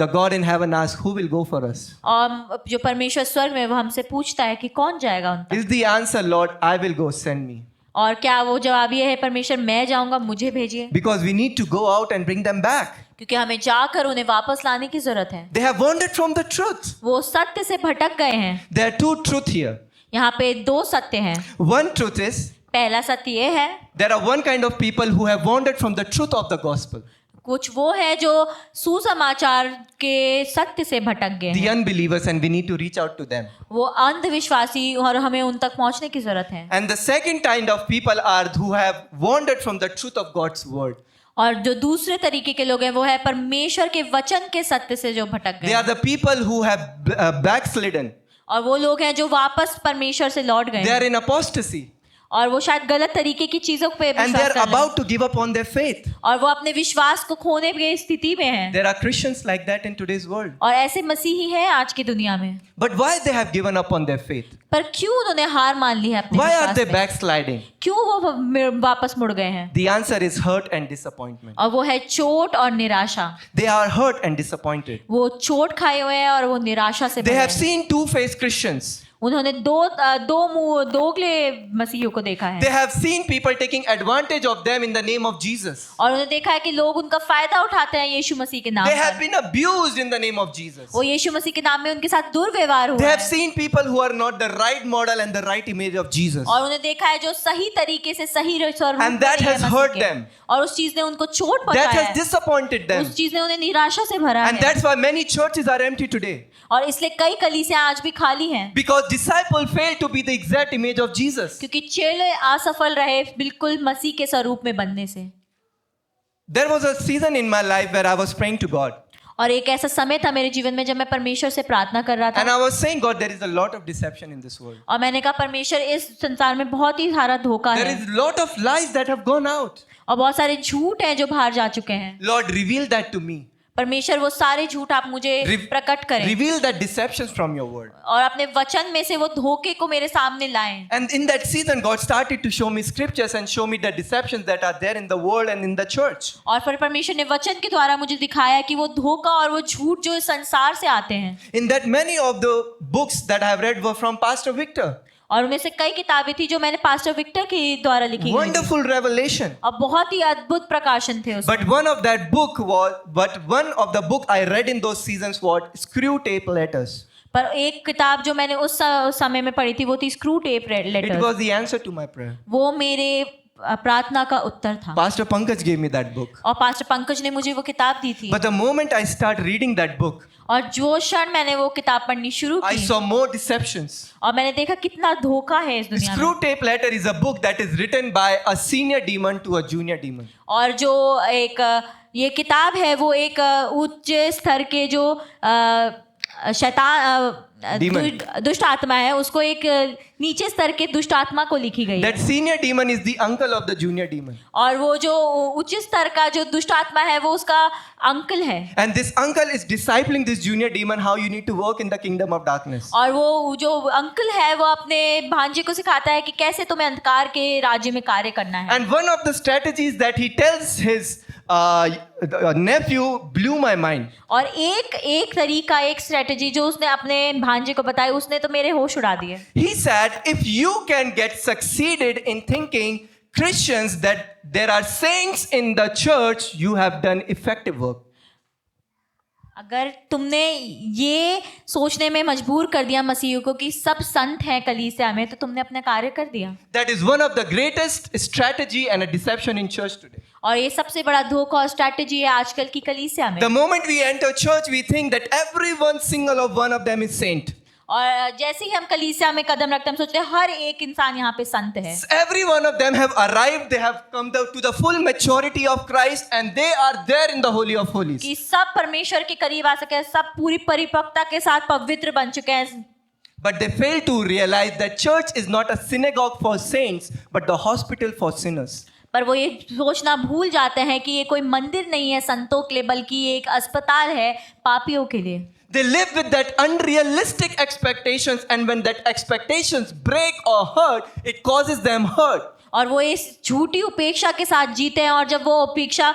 S1: God in heaven asks, who will go for us?
S2: और जो परमेश्वर स्वर्ग में वो हमसे पूछता है कि कौन जाएगा उन तक?
S1: Is the answer, Lord, I will go, send me.
S2: और क्या वो जवाब ये है परमेश्वर मैं जाऊंगा मुझे भेजिए?
S1: Because we need to go out and bring them back.
S2: क्योंकि हमें जाकर उन्हें वापस लाने की जरूरत है।
S1: They have wandered from the truth.
S2: वो सत्य से भटक गए हैं।
S1: There are two truths here.
S2: यहाँ पे दो सत्य हैं।
S1: One truth is,
S2: पहला सत्य ये है
S1: there are one kind of people who have wandered from the truth of the gospel.
S2: कुछ वो है जो सुसमाचार के सत्य से भटक गए
S1: The
S2: हैं।
S1: unbelievers, and we need to reach out to them.
S2: वो अंधविश्वासी और हमें उन तक पहुंचने की जरूरत है।
S1: And the second kind of people are who have wandered from the truth of God's word.
S2: और जो दूसरे तरीके के लोग हैं वो है परमेश्वर के वचन के सत्य से जो भटक
S1: They
S2: गए
S1: are the people who have backslidden.
S2: और वो लोग हैं जो वापस परमेश्वर से लौट
S1: They
S2: गए
S1: are in apostasy.
S2: और वो शायद गलत तरीके की चीजों पे
S1: and they
S2: विश्वास
S1: are
S2: कर रहे हैं
S1: about to give up on their faith.
S2: और वो अपने विश्वास को खोने की स्थिति में हैं
S1: There are Christians like that in today's world.
S2: और ऐसे मसीही हैं आज की दुनिया में।
S1: But why they have given up on their faith?
S2: पर क्यों उन्होंने हार मान ली है अपने
S1: Why are
S2: विश्वास
S1: they
S2: में?
S1: backsliding?
S2: क्यों वो वापस मुड़ गए हैं?
S1: The answer is hurt and disappointment.
S2: और वो है चोट और निराशा।
S1: They are hurt and disappointed.
S2: वो चोट खाए हुए हैं और वो निराशा से
S1: They
S2: भरे
S1: have
S2: हैं।
S1: seen two-faced Christians.
S2: उन्होंने दोगले मसीहियों को देखा
S1: They
S2: है
S1: have seen people taking advantage of them in the name of Jesus.
S2: और उन्होंने देखा है कि लोग उनका फायदा उठाते हैं यीशु मसीह के नाम
S1: They have
S2: पर।
S1: been abused in the name of Jesus.
S2: वो यीशु मसीह के नाम में उनके साथ दुर्व्यवहार
S1: They
S2: हुआ
S1: have
S2: है
S1: seen people who are not the right model and the right image of Jesus.
S2: और उन्हें देखा है जो सही तरीके से सही स्वरूप
S1: And that
S2: नहीं है
S1: has
S2: मसीह
S1: hurt
S2: के।
S1: them.
S2: और उस चीज ने उनको चोट
S1: That
S2: पहुंचाया
S1: has
S2: है
S1: disappointed them.
S2: उस चीज ने उन्हें निराशा से भरा
S1: And
S2: है
S1: that's why many churches are empty today.
S2: और इसलिए कई कलीसियां आज भी खाली हैं
S1: Because disciples failed to be the exact image of Jesus.
S2: क्योंकि चेले असफल रहे बिल्कुल मसीह के स्वरूप में बनने से।
S1: There was a season in my life where I was praying to God.
S2: और एक ऐसा समय था मेरे जीवन में जब मैं परमेश्वर से प्रार्थना कर रहा
S1: And
S2: था
S1: I was saying, God, there is a lot of deception in this world.
S2: और मैंने कहा परमेश्वर इस संसार में बहुत ही सारा धोखा
S1: There
S2: है
S1: is a lot of lies that have gone out.
S2: और बहुत सारे झूठ हैं जो बाहर जा चुके हैं।
S1: Lord, reveal that to me.
S2: परमेश्वर वो सारे झूठ आप मुझे
S1: Re-
S2: प्रकट करें
S1: Reveal that deceptions from your word.
S2: और अपने वचन में से वो धोखे को मेरे सामने लाएं।
S1: And in that season, God started to show me scriptures and show me the deceptions that are there in the world and in the church.
S2: और फिर परमेश्वर ने वचन के द्वारा मुझे दिखाया कि वो धोखा और वो झूठ जो इस संसार से आते हैं
S1: In that, many of the books that I have read were from Pastor Victor.
S2: और उनमें से कई किताबें थी जो मैंने पास्टर विक्टर के द्वारा लिखी गई थी।
S1: Wonderful revelation.
S2: और बहुत ही अद्भुत प्रकाशन थे उसमें।
S1: But one of the book I read in those seasons was Screw Tape Letters.
S2: पर एक किताब जो मैंने उस समय में पढ़ी थी वो थी screw tape
S1: It
S2: letter.
S1: was the answer to my prayer.
S2: वो मेरे प्रार्थना का उत्तर था
S1: Pastor Pankaj gave me that book.
S2: और पास्टर पंकज ने मुझे वो किताब दी थी
S1: But the moment I start reading that book,
S2: और जो क्षण मैंने वो किताब पढ़नी शुरू
S1: I
S2: की
S1: saw more deceptions.
S2: और मैंने देखा कितना धोखा है इस दुनिया में।
S1: Screw Tape Letter is a book that is written by a senior demon to a junior demon.
S2: और जो एक ये किताब है वो एक उच्च स्तर के जो शैतान
S1: Demon.
S2: दुष्ट आत्मा है उसको एक नीचे स्तर के दुष्ट आत्मा को लिखी गई है
S1: That senior demon is the uncle of the junior demon.
S2: और वो जो उच्च स्तर का जो दुष्ट आत्मा है वो उसका अंकल है
S1: And this uncle is discipling this junior demon how you need to work in the kingdom of darkness.
S2: और वो जो अंकल है वो अपने भांजे को सिखाता है कि कैसे तुम्हें अंधकार के राज्य में कार्य करना है।
S1: And one of the strategies that he tells his nephew blew my mind.
S2: और एक तरीका एक स्ट्रेटजी जो उसने अपने भांजे को बताई उसने तो मेरे होश उड़ा दिए।
S1: He said, if you can get succeeded in thinking Christians that there are saints in the church, you have done effective work.
S2: अगर तुमने ये सोचने में मजबूर कर दिया मसीहियों को कि सब संत हैं कलीसिया में तो तुमने अपना कार्य कर दिया।
S1: That is one of the greatest strategy and a deception in church today.
S2: और ये सबसे बड़ा धोखा और स्ट्रैटेजी है आजकल की कलीसिया में।
S1: The moment we enter church, we think that every one single of one of them is saint.
S2: और जैसे ही हम कलीसिया में कदम रखते हैं हम सोचते हैं हर एक इंसान यहाँ पे संत है।
S1: Every one of them have arrived, they have come to the full maturity of Christ and they are there in the Holy of Holies.
S2: कि सब परमेश्वर के करीब आ सके हैं, सब पूरी परिपक्वता के साथ पवित्र बन चुके हैं।
S1: But they fail to realize that church is not a synagogue for saints, but the hospital for sinners.
S2: पर वो ये सोचना भूल जाते हैं कि ये कोई मंदिर नहीं है संतों के लिए बल्कि ये एक अस्पताल है पापियों के लिए।
S1: They live with that unrealistic expectations, and when that expectations break or hurt, it causes them hurt.
S2: और वो इस झूठी उपेक्षा के साथ जीते हैं और जब वो उपेक्षा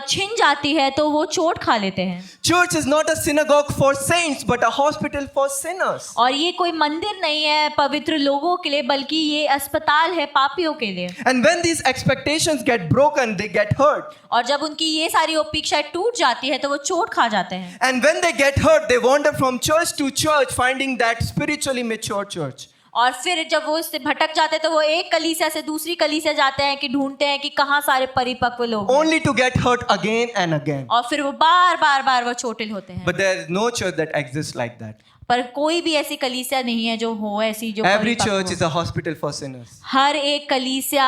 S2: छिन जाती है तो वो चोट खा लेते हैं।
S1: Church is not a synagogue for saints, but a hospital for sinners.
S2: और ये कोई मंदिर नहीं है पवित्र लोगों के लिए बल्कि ये अस्पताल है पापियों के लिए।
S1: And when these expectations get broken, they get hurt.
S2: और जब उनकी ये सारी अपेक्षाएं टूट जाती है तो वो चोट खा जाते हैं।
S1: And when they get hurt, they wander from church to church, finding that spiritually mature church.
S2: और फिर जब वो इससे भटक जाते हैं तो वो एक कलीसिया से दूसरी कलीसिया जाते हैं कि ढूंढते हैं कि कहाँ सारे परिपक्व लोग हैं।
S1: Only to get hurt again and again.
S2: और फिर वो बार बार वो चोटिल होते हैं।
S1: But there is no church that exists like that.
S2: पर कोई भी ऐसी कलीसिया नहीं है जो हो ऐसी जो
S1: Every
S2: परिपक्व
S1: church
S2: हो।
S1: is a hospital for sinners.
S2: हर एक कलीसिया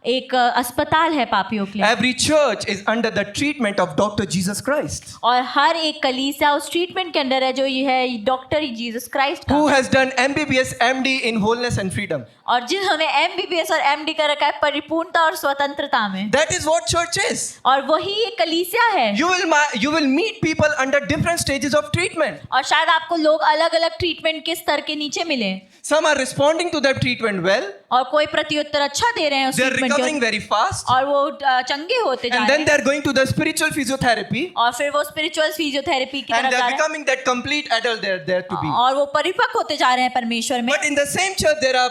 S2: एक अस्पताल है पापियों के लिए,
S1: Every church is under the treatment of Dr. Jesus Christ,
S2: और हर एक कलीसिया उस ट्रीटमेंट के अंदर है जो ये है डॉक्टर जीसस क्राइस्ट
S1: who
S2: का,
S1: has done MBBS, MD in wholeness and freedom.
S2: और जिन्होंने एमबीबीएस और एमडी कर रखा है परिपूर्णता और स्वतंत्रता में,
S1: That is what church is.
S2: और वही एक कलीसिया है।
S1: You will meet people under different stages of treatment.
S2: और शायद आपको लोग अलग अलग ट्रीटमेंट के स्तर के नीचे मिले,
S1: Some are responding to that treatment well.
S2: और कोई प्रत्युत्तर अच्छा दे रहे हैं उस
S1: They are
S2: ट्रीटमेंट
S1: recovering
S2: के,
S1: very fast.
S2: और वो चंगे होते जा
S1: And
S2: रहे
S1: then
S2: हैं,
S1: they are going to the spiritual physiotherapy.
S2: और फिर वो स्पिरिचुअल फिजियोथेरेपी की
S1: And
S2: तरफ
S1: they
S2: जा
S1: are
S2: रहे हैं,
S1: becoming that complete adult they are there to be.
S2: और वो परिपक्व होते जा रहे हैं परमेश्वर में।
S1: But in the same church, there are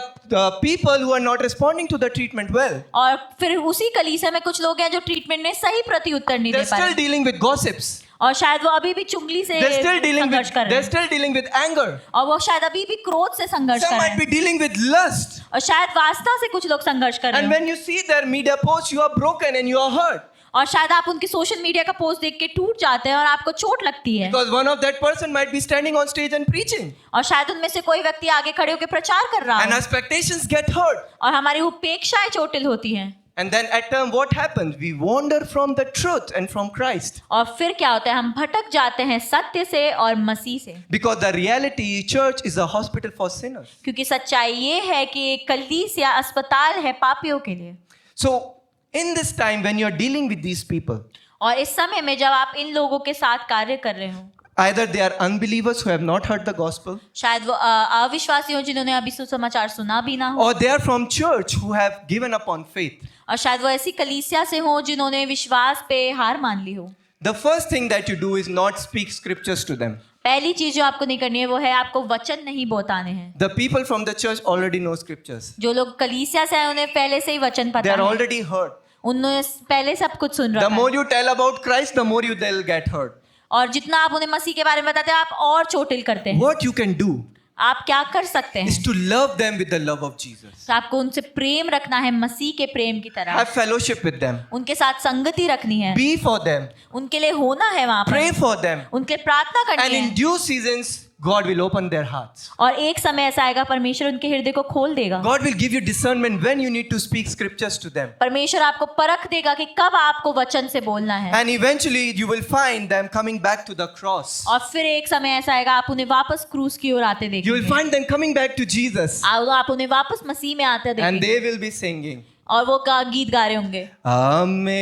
S1: people who are not responding to the treatment well.
S2: और फिर उसी कलीसिया में कुछ लोग हैं जो ट्रीटमेंट में सही प्रत्युत्तर नहीं
S1: They're
S2: दे पा
S1: still
S2: रहे,
S1: dealing with gossips.
S2: और शायद वो अभी भी चुगली से
S1: They're still
S2: संघर्ष कर रहे
S1: they're
S2: हैं,
S1: still dealing with anger.
S2: और वो शायद अभी भी क्रोध से संघर्ष
S1: Some
S2: कर रहे
S1: might be
S2: हैं,
S1: dealing with lust.
S2: और शायद वास्ता से कुछ लोग संघर्ष कर रहे
S1: And
S2: हैं,
S1: when you see their media posts, you are broken and you are hurt.
S2: और शायद आप उनकी सोशल मीडिया का पोस्ट देख के टूट जाते हैं और आपको चोट लगती है,
S1: Because one of that person might be standing on stage and preaching.
S2: और शायद उनमें से कोई व्यक्ति आगे खड़े होकर प्रचार कर रहा
S1: And
S2: है,
S1: our expectations get hurt.
S2: और हमारी उपेक्षाएं चोटिल होती हैं,
S1: And then at term, what happens? We wander from the truth and from Christ.
S2: और फिर क्या होता है, हम भटक जाते हैं सत्य से और मसीह से,
S1: Because the reality, church is a hospital for sinners.
S2: क्योंकि सच्चाई ये है कि एक कलीसिया अस्पताल है पापियों के लिए।
S1: So, in this time, when you're dealing with these people,
S2: और इस समय में जब आप इन लोगों के साथ कार्य कर रहे हो,
S1: either they are unbelievers who have not heard the gospel,
S2: शायद वो अविश्वासी हो जिन्होंने अभी सुसमाचार सुना भी ना हो,
S1: or they are from church who have given up on faith.
S2: और शायद वो ऐसी कलीसिया से हो जिन्होंने विश्वास पे हार मान ली हो।
S1: The first thing that you do is not speak scriptures to them.
S2: पहली चीज जो आपको नहीं करनी है वो है आपको वचन नहीं बताने हैं।
S1: The people from the church already know scriptures.
S2: जो लोग कलीसिया से हैं उन्हें पहले से ही वचन
S1: They
S2: पता
S1: are
S2: है,
S1: already hurt.
S2: उन्होंने पहले सब कुछ सुन
S1: The
S2: रखा
S1: more
S2: है,
S1: you tell about Christ, the more they'll get hurt.
S2: और जितना आप उन्हें मसीह के बारे में बताते हैं आप और चोटिल करते हैं।
S1: What you can do
S2: आप क्या कर सकते
S1: is
S2: हैं,
S1: to love them with the love of Jesus.
S2: तो आपको उनसे प्रेम रखना है मसीह के प्रेम की तरह,
S1: Have fellowship with them.
S2: उनके साथ संगति रखनी है,
S1: Be for them.
S2: उनके लिए होना है वहां
S1: Pray
S2: पर,
S1: for them.
S2: उनके लिए प्रार्थना
S1: And
S2: करनी
S1: in
S2: है,
S1: due seasons, God will open their hearts.
S2: और एक समय ऐसा आएगा परमेश्वर उनके हृदय को खोल देगा।
S1: God will give you discernment when you need to speak scriptures to them.
S2: परमेश्वर आपको परख देगा कि कब आपको वचन से बोलना है,
S1: And eventually, you will find them coming back to the cross.
S2: और फिर एक समय ऐसा आएगा आप उन्हें वापस क्रूस की ओर आते
S1: You will
S2: देखेंगे,
S1: find them coming back to Jesus.
S2: आप उन्हें वापस मसीह में आते
S1: And
S2: देखेंगे,
S1: they will be singing,
S2: और वो गीत गा रहे होंगे,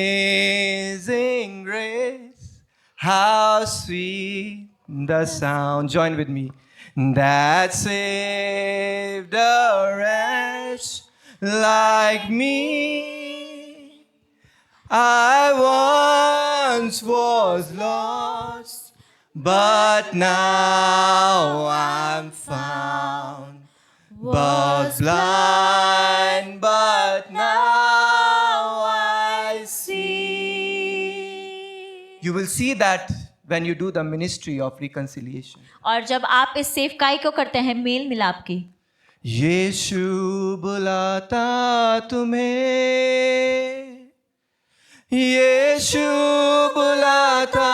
S1: Amazing grace, how sweet the sound. Join with me. That saved a wretch like me. I once was lost, but now I'm found. Was blind, but now I see. You will see that when you do the ministry of reconciliation.
S2: और जब आप इस सेवकाई को करते हैं mail मिलाप की,
S1: यीशु बुलाता तुम्हें, यीशु बुलाता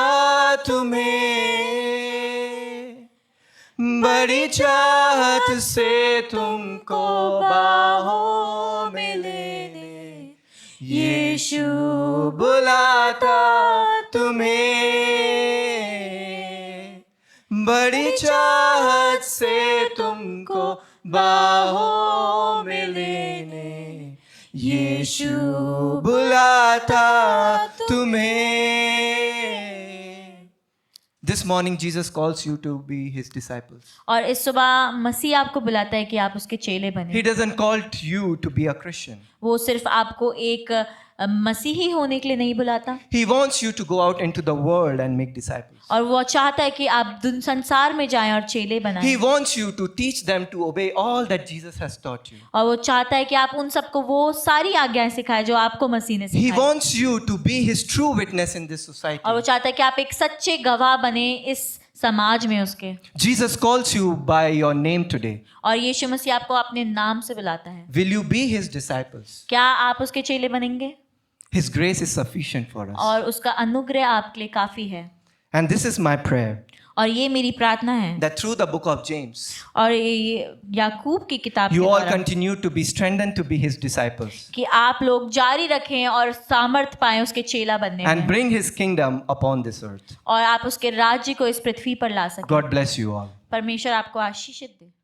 S1: तुम्हें, बड़ी चाहत से तुमको बाहों में लेने, यीशु बुलाता तुम्हें, बड़ी चाहत से तुमको बाहों में लेने, यीशु बुलाता तुम्हें. This morning Jesus calls you to be his disciples.
S2: और इस सुबह मसीह आपको बुलाता है कि आप उसके चेले
S1: He
S2: बने।
S1: doesn't call you to be a Christian.
S2: वो सिर्फ आपको एक मसीही होने के लिए नहीं बुलाता,
S1: He wants you to go out into the world and make disciples.
S2: और वो चाहता है कि आप संसार में जाएं और चेले बनाएं,
S1: He wants you to teach them to obey all that Jesus has taught you.
S2: और वो चाहता है कि आप उन सबको वो सारी आज्ञाएं सिखाएं जो आपको मसीह ने
S1: He
S2: सिखाई,
S1: wants you to be his true witness in this
S2: और वो
S1: society.
S2: चाहता है कि आप एक सच्चे गवाह बने इस समाज में उसके।
S1: Jesus calls you by your name today.
S2: और यीशु मसीह आपको अपने नाम से बुलाता है।
S1: Will you be his disciples?
S2: क्या आप उसके चेले बनेंगे?
S1: His grace is sufficient for us.
S2: और उसका अनुग्रह आपके लिए काफी है।
S1: And this is my prayer.
S2: और ये मेरी प्रार्थना है
S1: that through the book of James,
S2: और ये याकूब की किताब के
S1: you all
S2: द्वारा
S1: continue to be strengthened to be his disciples
S2: कि आप लोग जारी रखें और सामर्थ पाएं उसके चेला बनने
S1: and
S2: में
S1: bring his kingdom upon this earth.
S2: और आप उसके राज्य को इस पृथ्वी पर ला सकें।
S1: God bless you all.
S2: परमेश्वर आपको आशीषित दे।